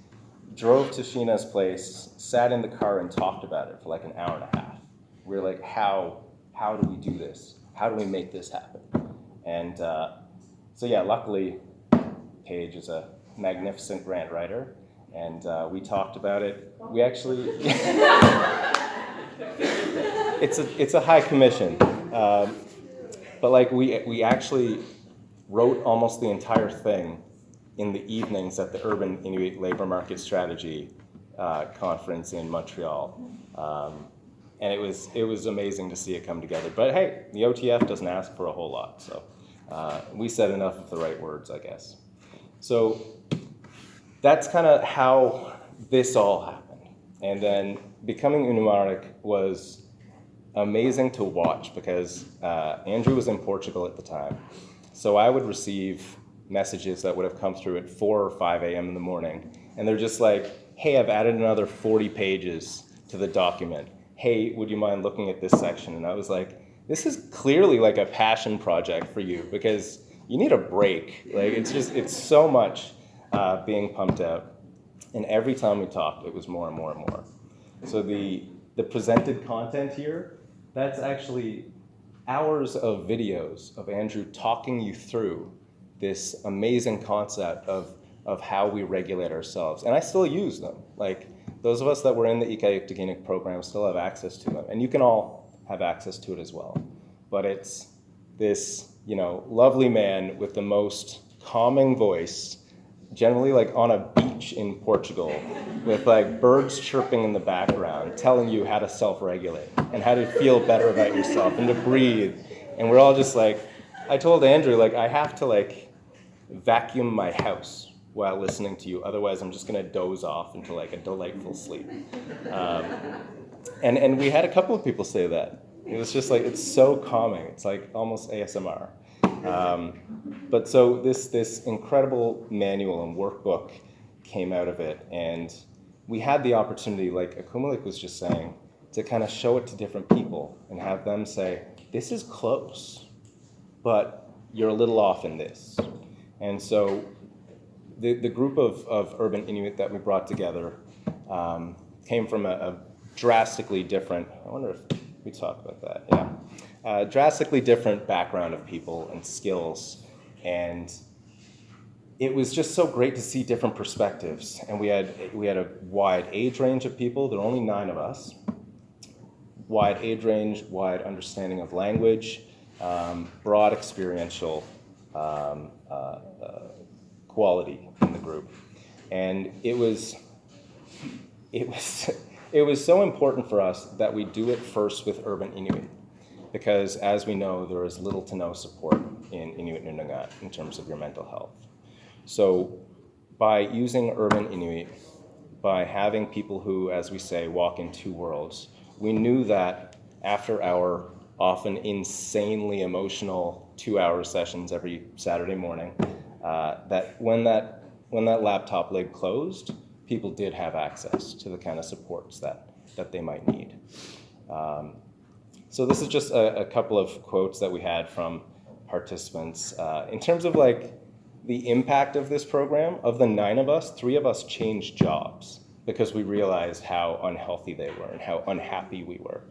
drove to Sheena's place, sat in the car and talked about it for like an hour and a half. We were like, how do we do this? How do we make this happen? And so yeah, luckily, Paige is a magnificent grant writer, and we talked about it. We actually, it's a high commission, but like we actually wrote almost the entire thing in the evenings at the Urban Inuit Labor Market Strategy conference in Montreal, and it was amazing to see it come together. But hey, the OTF doesn't ask for a whole lot, so we said enough of the right words, I guess. So that's kind of how this all happened. And then Becoming Inummarik was amazing to watch because Andrew was in Portugal at the time. So I would receive messages that would have come through at 4 or 5 a.m. in the morning. And they're just like, hey, I've added another 40 pages to the document. Hey, would you mind looking at this section? And I was like, this is clearly like a passion project for you because you need a break. Like, it's so much being pumped out. And every time we talked, it was more and more and more. So the presented content here, that's actually hours of videos of Andrew talking you through this amazing concept of how we regulate ourselves. And I still use them. Like, those of us that were in the Auviqsaqtut program still have access to them. And you can all have access to it as well. But it's this, lovely man with the most calming voice, generally like on a beach in Portugal, with like birds chirping in the background, telling you how to self-regulate and how to feel better about yourself and to breathe. And we're all just like, I told Andrew, like, I have to like vacuum my house while listening to you, otherwise I'm just gonna doze off into like a delightful sleep. And we had a couple of people say that. It was just like, it's so calming. It's like almost ASMR. But so this incredible manual and workbook came out of it, and we had the opportunity, like Akumalik was just saying, to kind of show it to different people and have them say, this is close, but you're a little off in this. And so the group of urban Inuit that we brought together came from a drastically different, I wonder if we talk about that, yeah. Drastically different background of people and skills. And it was just so great to see different perspectives. And we had a wide age range of people. There were only 9 of us. Wide age range, wide understanding of language, broad experiential quality in the group. And it was so important for us that we do it first with urban Inuit, because as we know, there is little to no support in Inuit-Nunangat in terms of your mental health. So by using urban Inuit, by having people who, as we say, walk in 2 worlds, we knew that after our often insanely emotional 2-hour sessions every Saturday morning, that when that laptop lid closed, people did have access to the kind of supports that they might need. So this is just a couple of quotes that we had from participants. In terms of like the impact of this program, of the 9 of us, 3 of us changed jobs because we realized how unhealthy they were and how unhappy we were.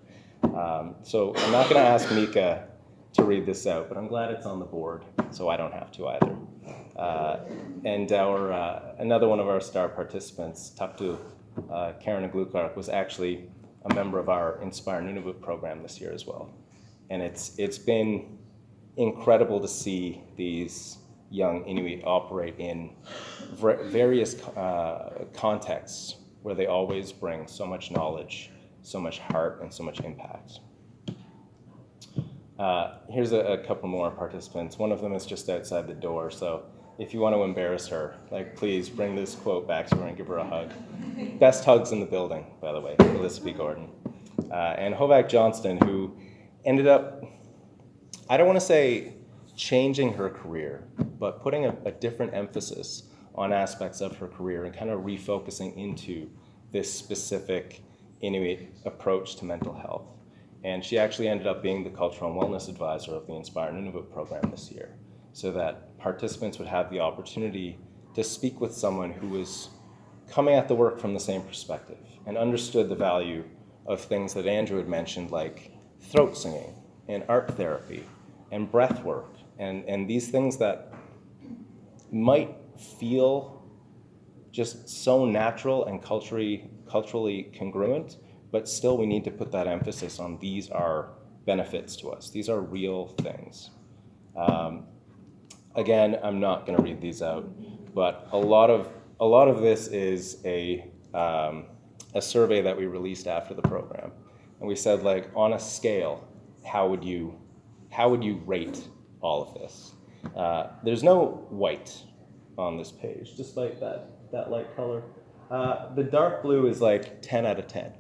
So I'm not going to ask Mika to read this out, but I'm glad it's on the board, so I don't have to either. And another one of our star participants, Taktu Karen Aglukark, was actually a member of our Inspire Nunavut program this year as well. And it's been incredible to see these young Inuit operate in various contexts where they always bring so much knowledge, so much heart, and so much impact. Here's a couple more participants. One of them is just outside the door, so if you want to embarrass her, like, please bring this quote back to her and give her a hug. Best hugs in the building, by the way, Melissa B. Gordon. And Hovak Johnston, who ended up, I don't want to say changing her career, but putting a different emphasis on aspects of her career and kind of refocusing into this specific Inuit approach to mental health. And she actually ended up being the cultural and wellness advisor of the Inspire Nunavut program this year, so that participants would have the opportunity to speak with someone who was coming at the work from the same perspective and understood the value of things that Andrew had mentioned, like throat singing and art therapy and breath work, and these things that might feel just so natural and culturally congruent, but still we need to put that emphasis on these are benefits to us. These are real things. Again, I'm not going to read these out, but a lot of this is a survey that we released after the program, and we said, like, on a scale, how would you rate all of this? There's no white on this page, just like that light color. The dark blue is like 10 out of 10,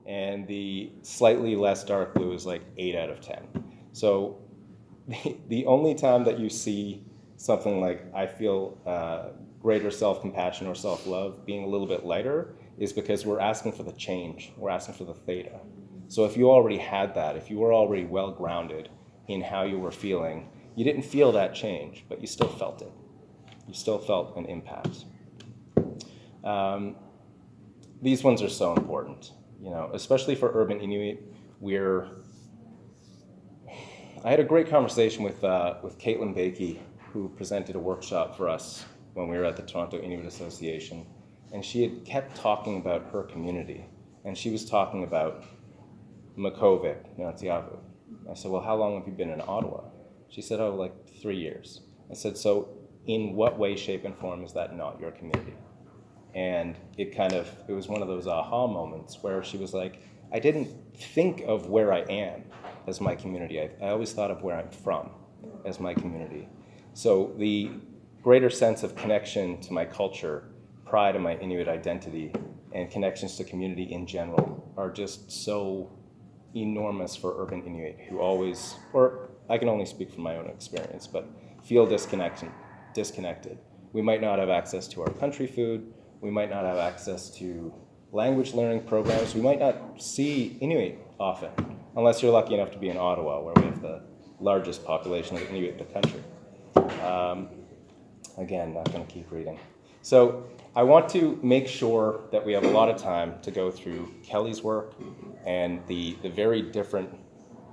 and the slightly less dark blue is like 8 out of 10. So the only time that you see something like, I feel greater self-compassion or self-love being a little bit lighter, is because we're asking for the change. We're asking for the theta. So if you already had that, if you were already well-grounded in how you were feeling, you didn't feel that change, but you still felt it. You still felt an impact. These ones are so important, especially for urban Inuit. I had a great conversation with Caitlin Bakey, who presented a workshop for us when we were at the Toronto Inuit Association, and she had kept talking about her community, and she was talking about Makhovik, Tiavu. I said, well, how long have you been in Ottawa? She said, oh, like 3 years. I said, so in what way, shape, and form is that not your community? And it was one of those aha moments where she was like, I didn't think of where I am as my community. I always thought of where I'm from as my community. So the greater sense of connection to my culture, pride in my Inuit identity, and connections to community in general are just so enormous for urban Inuit who always, or I can only speak from my own experience, but feel disconnected. We might not have access to our country food. We might not have access to language learning programs. We might not see Inuit often, unless you're lucky enough to be in Ottawa, where we have the largest population of Inuit in the country. Again, not going to keep reading. So I want to make sure that we have a lot of time to go through Kelly's work and the very different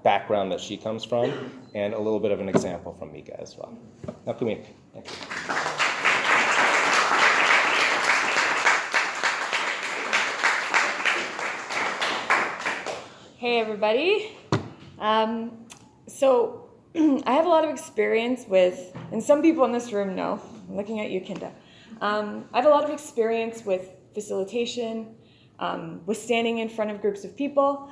background that she comes from, and a little bit of an example from Mika as well. Nakumik. Thank you. Hey everybody. So I have a lot of experience with, and some people in this room know, I'm looking at you, Kinda. I have a lot of experience with facilitation, with standing in front of groups of people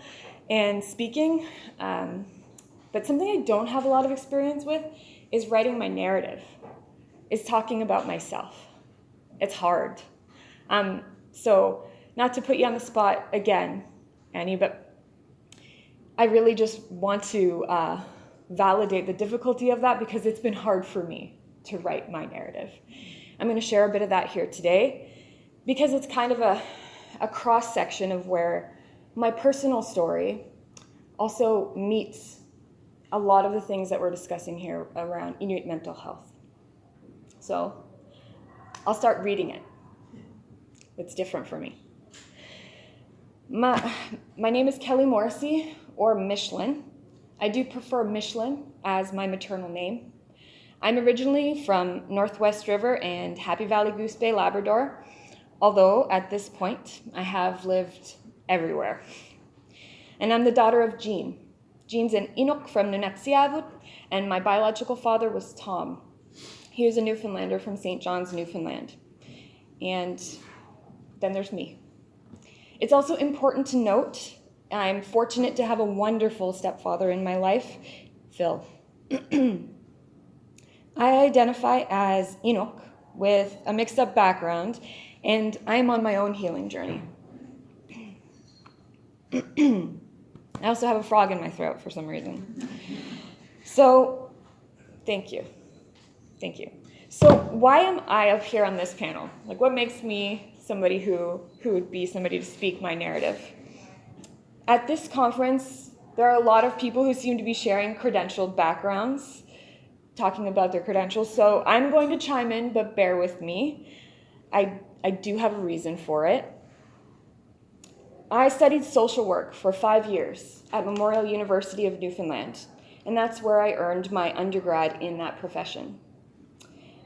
and speaking. But something I don't have a lot of experience with is writing my narrative, is talking about myself. It's hard. So not to put you on the spot again, Annie, but I really just want to validate the difficulty of that because it's been hard for me to write my narrative. I'm going to share a bit of that here today because it's kind of a cross-section of where my personal story also meets a lot of the things that we're discussing here around Inuit mental health. So I'll start reading it. It's different for me. My name is Kelly Morrisey, or Michelin. I do prefer Michelin as my maternal name. I'm originally from Northwest River and Happy Valley Goose Bay, Labrador, although at this point I have lived everywhere. And I'm the daughter of Jean. Jean's an Inuk from Inuit-Studies, and my biological father was Tom. He was a Newfoundlander from St. John's, Newfoundland. And then there's me. It's also important to note I'm fortunate to have a wonderful stepfather in my life, Phil. I identify as Inuk with a mixed up background, and I'm on my own healing journey. I also have a frog in my throat for some reason. So, thank you. Thank you. So why am I up here on this panel? Like, what makes me somebody who would be somebody to speak my narrative? At this conference, there are a lot of people who seem to be sharing credentialed backgrounds, talking about their credentials, so I'm going to chime in, but bear with me. I do have a reason for it. I studied social work for 5 years at Memorial University of Newfoundland, and that's where I earned my undergrad in that profession.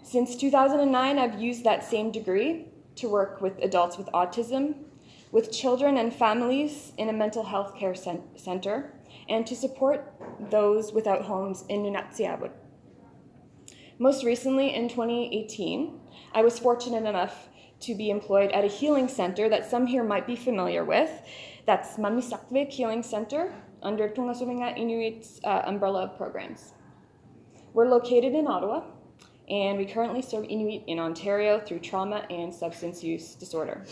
Since 2009, I've used that same degree to work with adults with autism, with children and families in a mental health care center, and to support those without homes in Inuit-Studies. Most recently, in 2018, I was fortunate enough to be employed at a healing center that some here might be familiar with. That's Mamisarvik Healing Center under Tungasuvvingat Inuit's umbrella of programs. We're located in Ottawa, and we currently serve Inuit in Ontario through trauma and substance use disorder.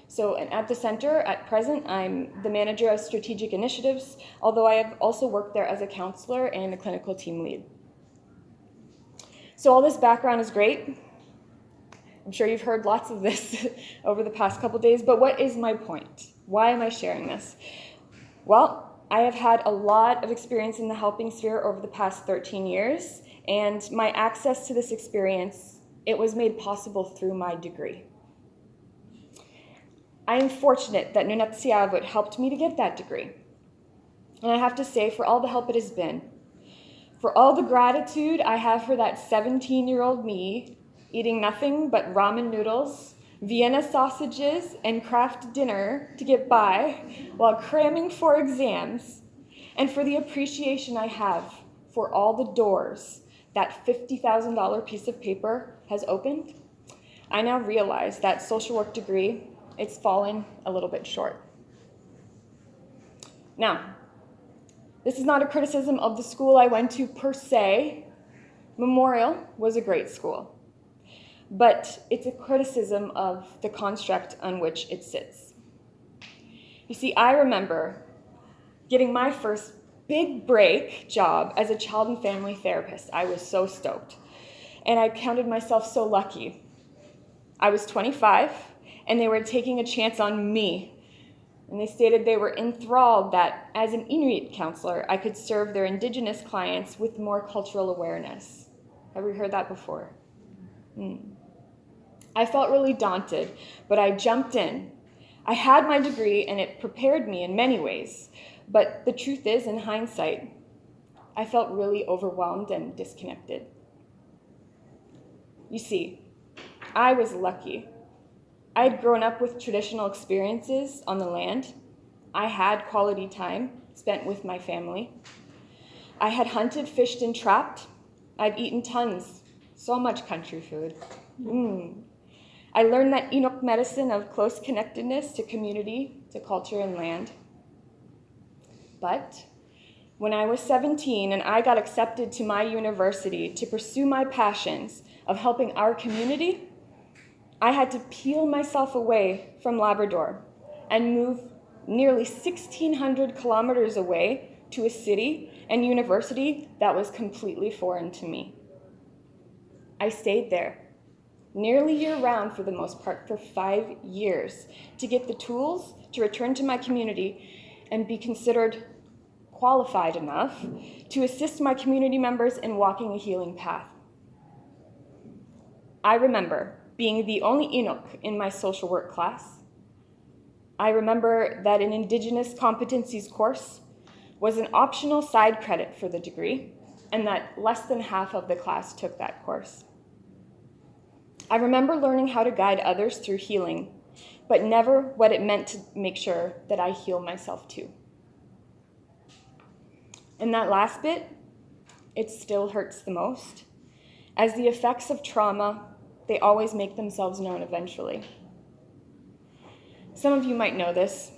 So at the center, at present, I'm the manager of strategic initiatives, although I have also worked there as a counselor and a clinical team lead. So all this background is great. I'm sure you've heard lots of this over the past couple days, but what is my point? Why am I sharing this? Well, I have had a lot of experience in the helping sphere over the past 13 years, and my access to this experience, it was made possible through my degree. I am fortunate that Inuit-Studies helped me to get that degree. And I have to say, for all the help it has been, for all the gratitude I have for that 17-year-old me eating nothing but ramen noodles, Vienna sausages, and Kraft dinner to get by while cramming for exams, and for the appreciation I have for all the doors that $50,000 piece of paper has opened, I now realize that social work degree, it's fallen a little bit short. Now, this is not a criticism of the school I went to per se. Memorial was a great school, but it's a criticism of the construct on which it sits. You see, I remember getting my first big break job as a child and family therapist. I was so stoked, and I counted myself so lucky. I was 25, and they were taking a chance on me. And they stated they were enthralled that as an Inuit counselor, I could serve their Indigenous clients with more cultural awareness. Have we heard that before? I felt really daunted, but I jumped in. I had my degree and it prepared me in many ways, but the truth is, in hindsight, I felt really overwhelmed and disconnected. You see, I was lucky. I had grown up with traditional experiences on the land. I had quality time spent with my family. I had hunted, fished, and trapped. I'd eaten tons, so much country food. I learned that Inuk medicine of close connectedness to community, to culture, and land. But when I was 17 and I got accepted to my university to pursue my passions of helping our community, I had to peel myself away from Labrador and move nearly 1,600 kilometers away to a city and university that was completely foreign to me. I stayed there, nearly year-round for the most part, for 5 years, to get the tools to return to my community and be considered qualified enough to assist my community members in walking a healing path. I remember being the only Inuk in my social work class. I remember that an Indigenous competencies course was an optional side credit for the degree, and that less than half of the class took that course. I remember learning how to guide others through healing, but never what it meant to make sure that I heal myself too. And that last bit, it still hurts the most, as the effects of trauma, they always make themselves known eventually. Some of you might know this.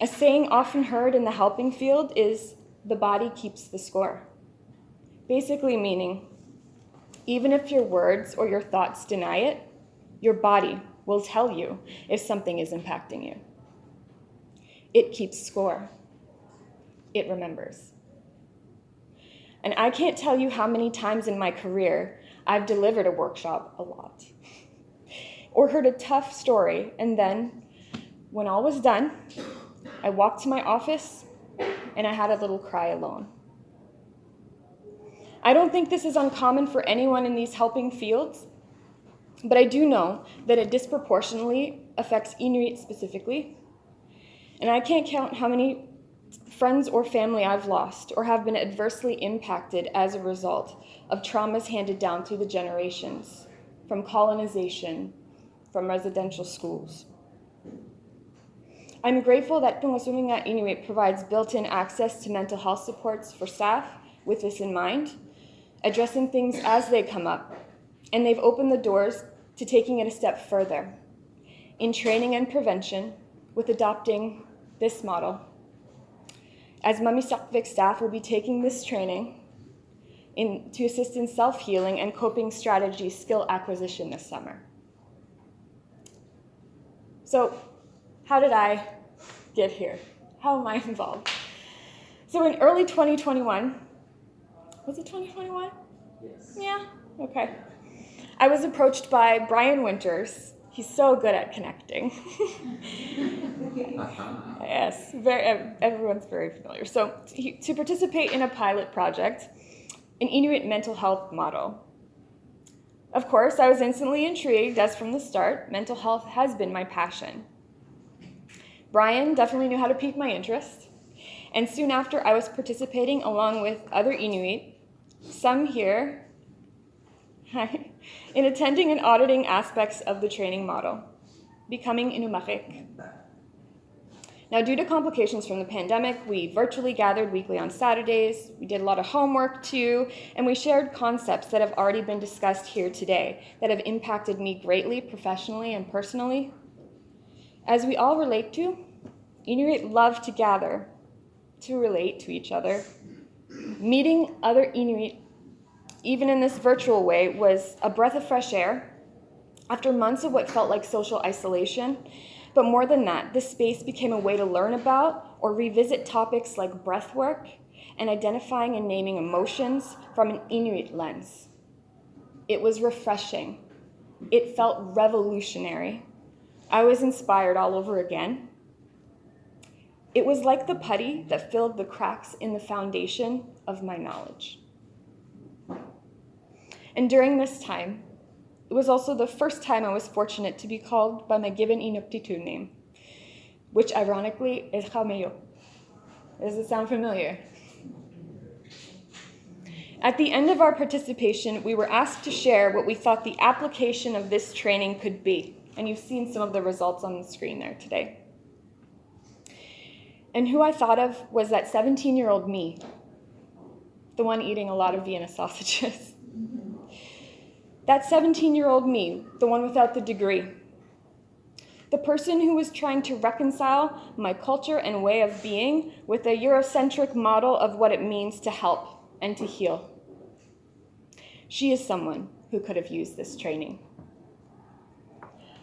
A saying often heard in the helping field is, the body keeps the score. Basically meaning, even if your words or your thoughts deny it, your body will tell you if something is impacting you. It keeps score. It remembers. And I can't tell you how many times in my career I've delivered a workshop a lot, or heard a tough story, and then, when all was done, I walked to my office and I had a little cry alone. I don't think this is uncommon for anyone in these helping fields, but I do know that it disproportionately affects Inuit specifically, and I can't count how many friends or family I've lost or have been adversely impacted as a result of traumas handed down through the generations, from colonization, from residential schools. I'm grateful that Tungasuvvingat Inuit provides built-in access to mental health supports for staff with this in mind, addressing things as they come up, and they've opened the doors to taking it a step further in training and prevention with adopting this model. As Mamisarvik staff will be taking this training to assist in self-healing and coping strategy skill acquisition this summer. So, how did I get here? How am I involved? So in early 2021, was it 2021? Yes. Yeah, okay. I was approached by Bryan Winters. He's so good at connecting. Yes, everyone's very familiar. So to participate in a pilot project, an Inuit Mental Health Model. Of course, I was instantly intrigued, as from the start, mental health has been my passion. Bryan definitely knew how to pique my interest, and soon after I was participating along with other Inuit, some here, in attending and auditing aspects of the training model, Becoming Inummarik. Now, due to complications from the pandemic, we virtually gathered weekly on Saturdays, we did a lot of homework too, and we shared concepts that have already been discussed here today that have impacted me greatly professionally and personally. As we all relate to, Inuit love to gather, to relate to each other. Meeting other Inuit, even in this virtual way, was a breath of fresh air after months of what felt like social isolation. But more than that, this space became a way to learn about or revisit topics like breath work and identifying and naming emotions from an Inuit lens. It was refreshing. It felt revolutionary. I was inspired all over again. It was like the putty that filled the cracks in the foundation of my knowledge. And during this time, it was also the first time I was fortunate to be called by my given Inuktitut name, which ironically is Haumeyo. Does it sound familiar? At the end of our participation, we were asked to share what we thought the application of this training could be. And you've seen some of the results on the screen there today. And who I thought of was that 17-year-old me, the one eating a lot of Vienna sausages. That 17-year-old me, the one without the degree. The person who was trying to reconcile my culture and way of being with a Eurocentric model of what it means to help and to heal. She is someone who could have used this training.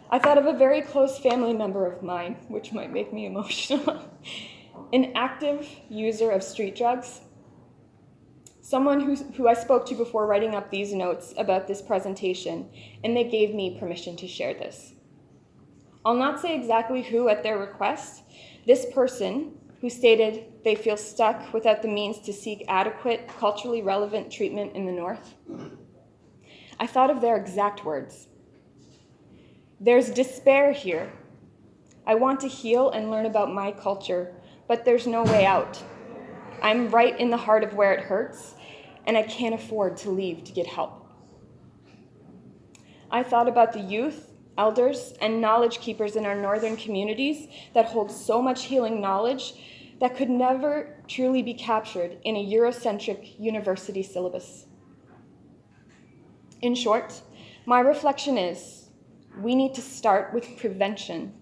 I thought of a very close family member of mine, which might make me emotional. An active user of street drugs, someone who I spoke to before writing up these notes about this presentation, and they gave me permission to share this. I'll not say exactly who at their request. This person who stated they feel stuck without the means to seek adequate, culturally relevant treatment in the North. I thought of their exact words. There's despair here. I want to heal and learn about my culture, but there's no way out. I'm right in the heart of where it hurts, and I can't afford to leave to get help. I thought about the youth, elders, and knowledge keepers in our northern communities that hold so much healing knowledge that could never truly be captured in a Eurocentric university syllabus. In short, my reflection is we need to start with prevention.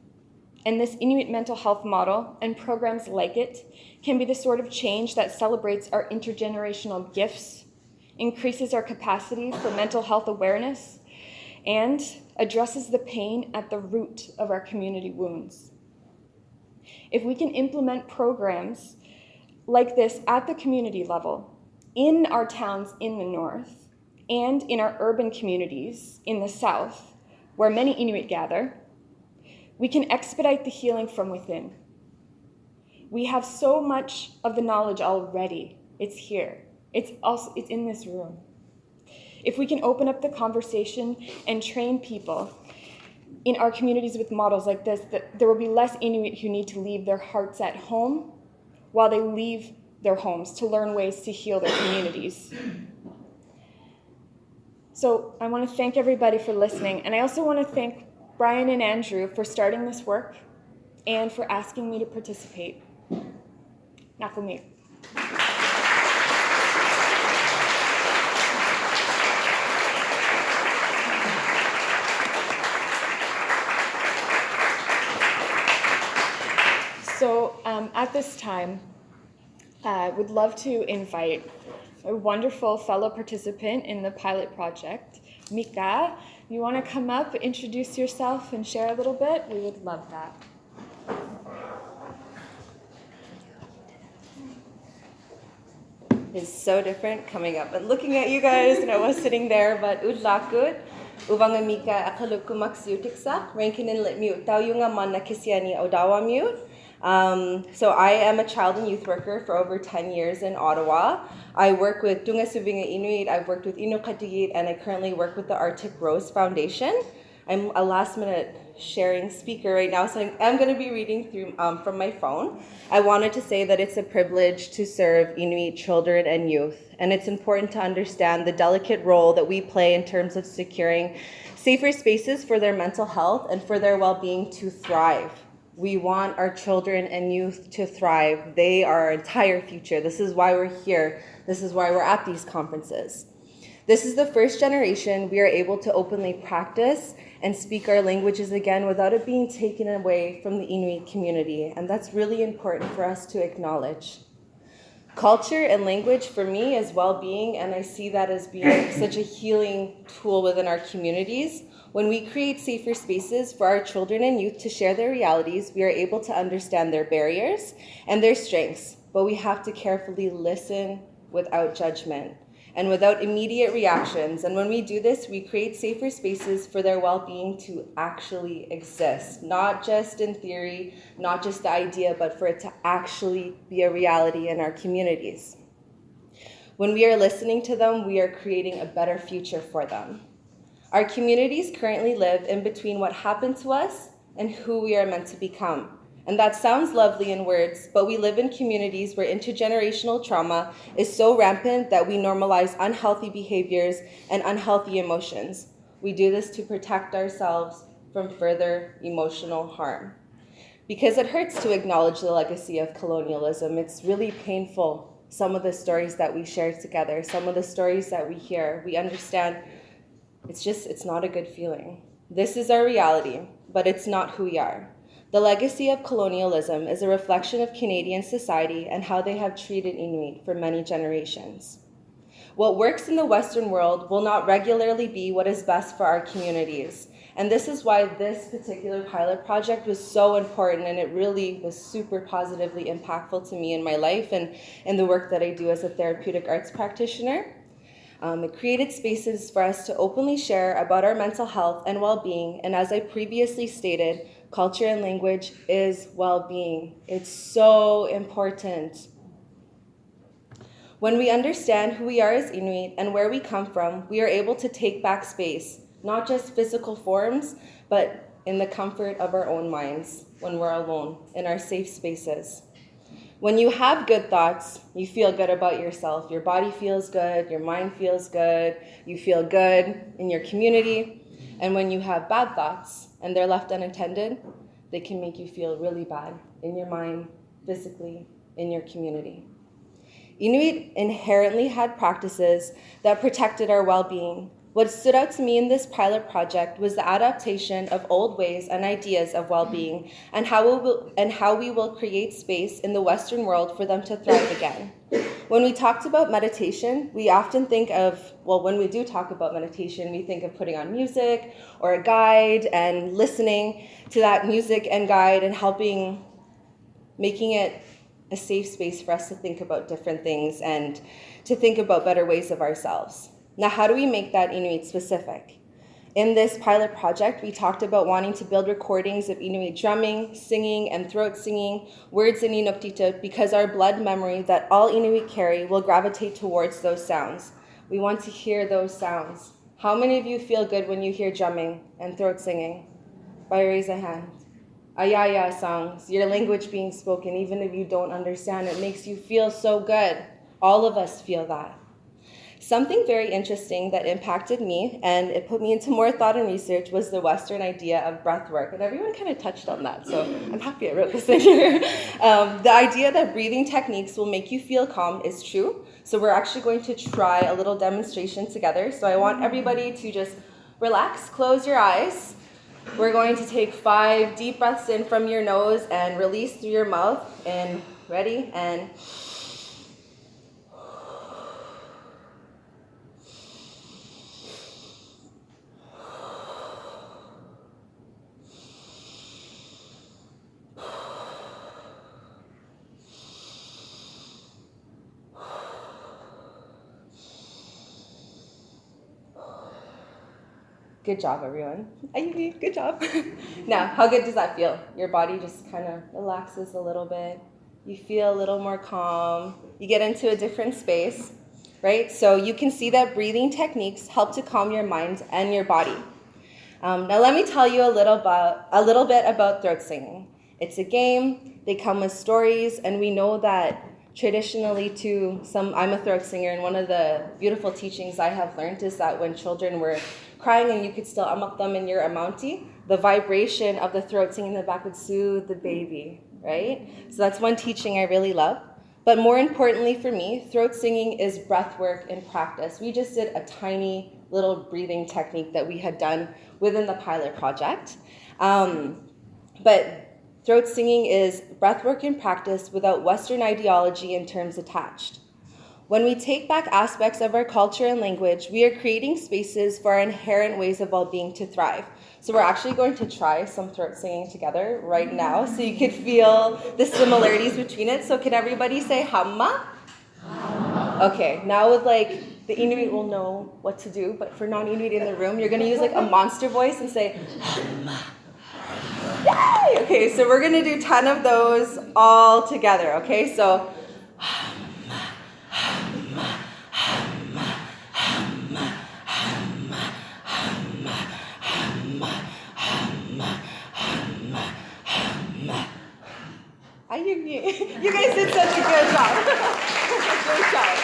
And this Inuit mental health model and programs like it can be the sort of change that celebrates our intergenerational gifts, increases our capacity for mental health awareness, and addresses the pain at the root of our community wounds. If we can implement programs like this at the community level, in our towns in the north, and in our urban communities in the south, where many Inuit gather, we can expedite the healing from within. We have so much of the knowledge already. It's here. It's in this room. If we can open up the conversation and train people in our communities with models like this, that there will be less Inuit who need to leave their hearts at home while they leave their homes to learn ways to heal their communities. So I want to thank everybody for listening, and I also want to thank Bryan and Andrew for starting this work and for asking me to participate. Nakamik. So at this time, I would love to invite a wonderful fellow participant in the pilot project, Mika. You want to come up, introduce yourself, and share a little bit? We would love that. It's so different coming up and looking at you guys, and I was sitting there, but Auviqsaqtut, Uvanga Mika Auviqsaqtut, ranking in lit mute, Tauyunga Manna Kisiani Odawa mute. So I am a child and youth worker for over 10 years in Ottawa. I work with Tungasuvvingat Inuit, I've worked with Inuit-Studies, and I currently work with the Arctic Rose Foundation. I'm a last-minute sharing speaker right now, so I'm going to be reading through from my phone. I wanted to say that it's a privilege to serve Inuit children and youth, and it's important to understand the delicate role that we play in terms of securing safer spaces for their mental health and for their well-being to thrive. We want our children and youth to thrive. They are our entire future. This is why we're here. This is why we're at these conferences. This is the first generation we are able to openly practice and speak our languages again without it being taken away from the Inuit community. And that's really important for us to acknowledge. Culture and language for me is well-being, and I see that as being such a healing tool within our communities. When we create safer spaces for our children and youth to share their realities, we are able to understand their barriers and their strengths, but we have to carefully listen without judgment. and without immediate reactions. And when we do this, we create safer spaces for their well-being to actually exist, not just in theory, not just the idea, but for it to actually be a reality in our communities. When we are listening to them, we are creating a better future for them. Our communities currently live in between what happened to us and who we are meant to become. And that sounds lovely in words, but we live in communities where intergenerational trauma is so rampant that we normalize unhealthy behaviors and unhealthy emotions. We do this to protect ourselves from further emotional harm. Because it hurts to acknowledge the legacy of colonialism. It's really painful, some of the stories that we share together, some of the stories that we hear. We understand it's not a good feeling. This is our reality, but it's not who we are. The legacy of colonialism is a reflection of Canadian society and how they have treated Inuit for many generations. What works in the Western world will not regularly be what is best for our communities. And this is why this particular pilot project was so important, and it really was super positively impactful to me in my life and in the work that I do as a therapeutic arts practitioner. It created spaces for us to openly share about our mental health and well-being, and as I previously stated, culture and language is well-being. It's so important. When we understand who we are as Inuit and where we come from, we are able to take back space, not just physical forms, but in the comfort of our own minds when we're alone, in our safe spaces. When you have good thoughts, you feel good about yourself. Your body feels good, your mind feels good, you feel good in your community. And when you have bad thoughts and they're left unattended, they can make you feel really bad in your mind, physically, in your community. Inuit inherently had practices that protected our well-being. What stood out to me in this pilot project was the adaptation of old ways and ideas of well-being and how we will create space in the Western world for them to thrive again. When we talked about meditation, we often think of, when we do talk about meditation, we think of putting on music or a guide and listening to that music and guide and making it a safe space for us to think about different things and to think about better ways of ourselves. Now, how do we make that Inuit-specific? In this pilot project, we talked about wanting to build recordings of Inuit drumming, singing, and throat singing, words in Inuktitut, because our blood memory that all Inuit carry will gravitate towards those sounds. We want to hear those sounds. How many of you feel good when you hear drumming and throat singing? By raise a hand. Ayaya songs, your language being spoken, even if you don't understand, it makes you feel so good. All of us feel that. Something very interesting that impacted me, and it put me into more thought and research, was the Western idea of breath work. And everyone kind of touched on that, so I'm happy I wrote this in here. The idea that breathing techniques will make you feel calm is true. So we're actually going to try a little demonstration together. So I want everybody to just relax, close your eyes. We're going to take 5 deep breaths in from your nose and release through your mouth. And ready? And good job, everyone. Good job. Now, how good does that feel? Your body just kind of relaxes a little bit. You feel a little more calm. You get into a different space, right? So you can see that breathing techniques help to calm your mind and your body. Now, let me tell you a little bit about throat singing. It's a game. They come with stories, and we know that traditionally I'm a throat singer, and one of the beautiful teachings I have learned is that when children were crying and you could still amak them in your amounti, the vibration of the throat singing in the back would soothe the baby, right? So that's one teaching I really love. But more importantly for me, throat singing is breath work in practice. We just did a tiny little breathing technique that we had done within the pilot project. But throat singing is breath work in practice without Western ideology and terms attached. When we take back aspects of our culture and language, we are creating spaces for our inherent ways of well-being to thrive. So we're actually going to try some throat singing together right now so you could feel the similarities between it. So can everybody say hamma? Okay, now with the Inuit will know what to do, but for non-Inuit in the room, you're gonna use like a monster voice and say, yay! Okay, so we're gonna do 10 of those all together, okay? So, you guys did such a good job. Great job.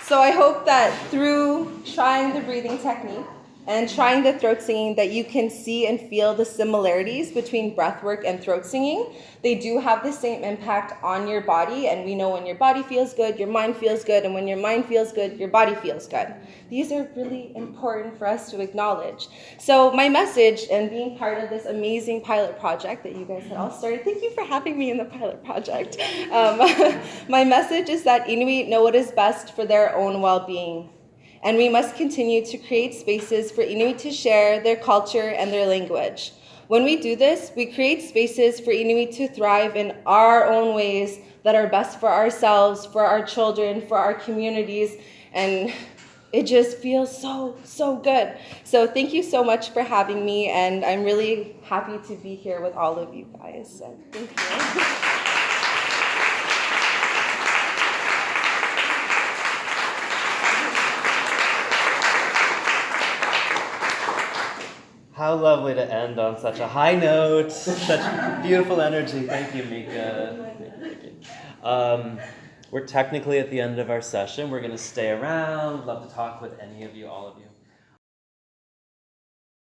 So I hope that through trying the breathing technique and trying the throat singing that you can see and feel the similarities between breath work and throat singing. They do have the same impact on your body, and we know when your body feels good, your mind feels good, and when your mind feels good, your body feels good. These are really important for us to acknowledge. So my message, and being part of this amazing pilot project that you guys had all started, thank you for having me in the pilot project. My message is that Inuit know what is best for their own well-being. And we must continue to create spaces for Inuit to share their culture and their language. When we do this, we create spaces for Inuit to thrive in our own ways that are best for ourselves, for our children, for our communities, and it just feels so, so good. So thank you so much for having me, and I'm really happy to be here with all of you guys. So thank you. How lovely to end on such a high note, such beautiful energy. Thank you, Mika. We're technically at the end of our session. We're going to stay around. Love to talk with any of you, all of you.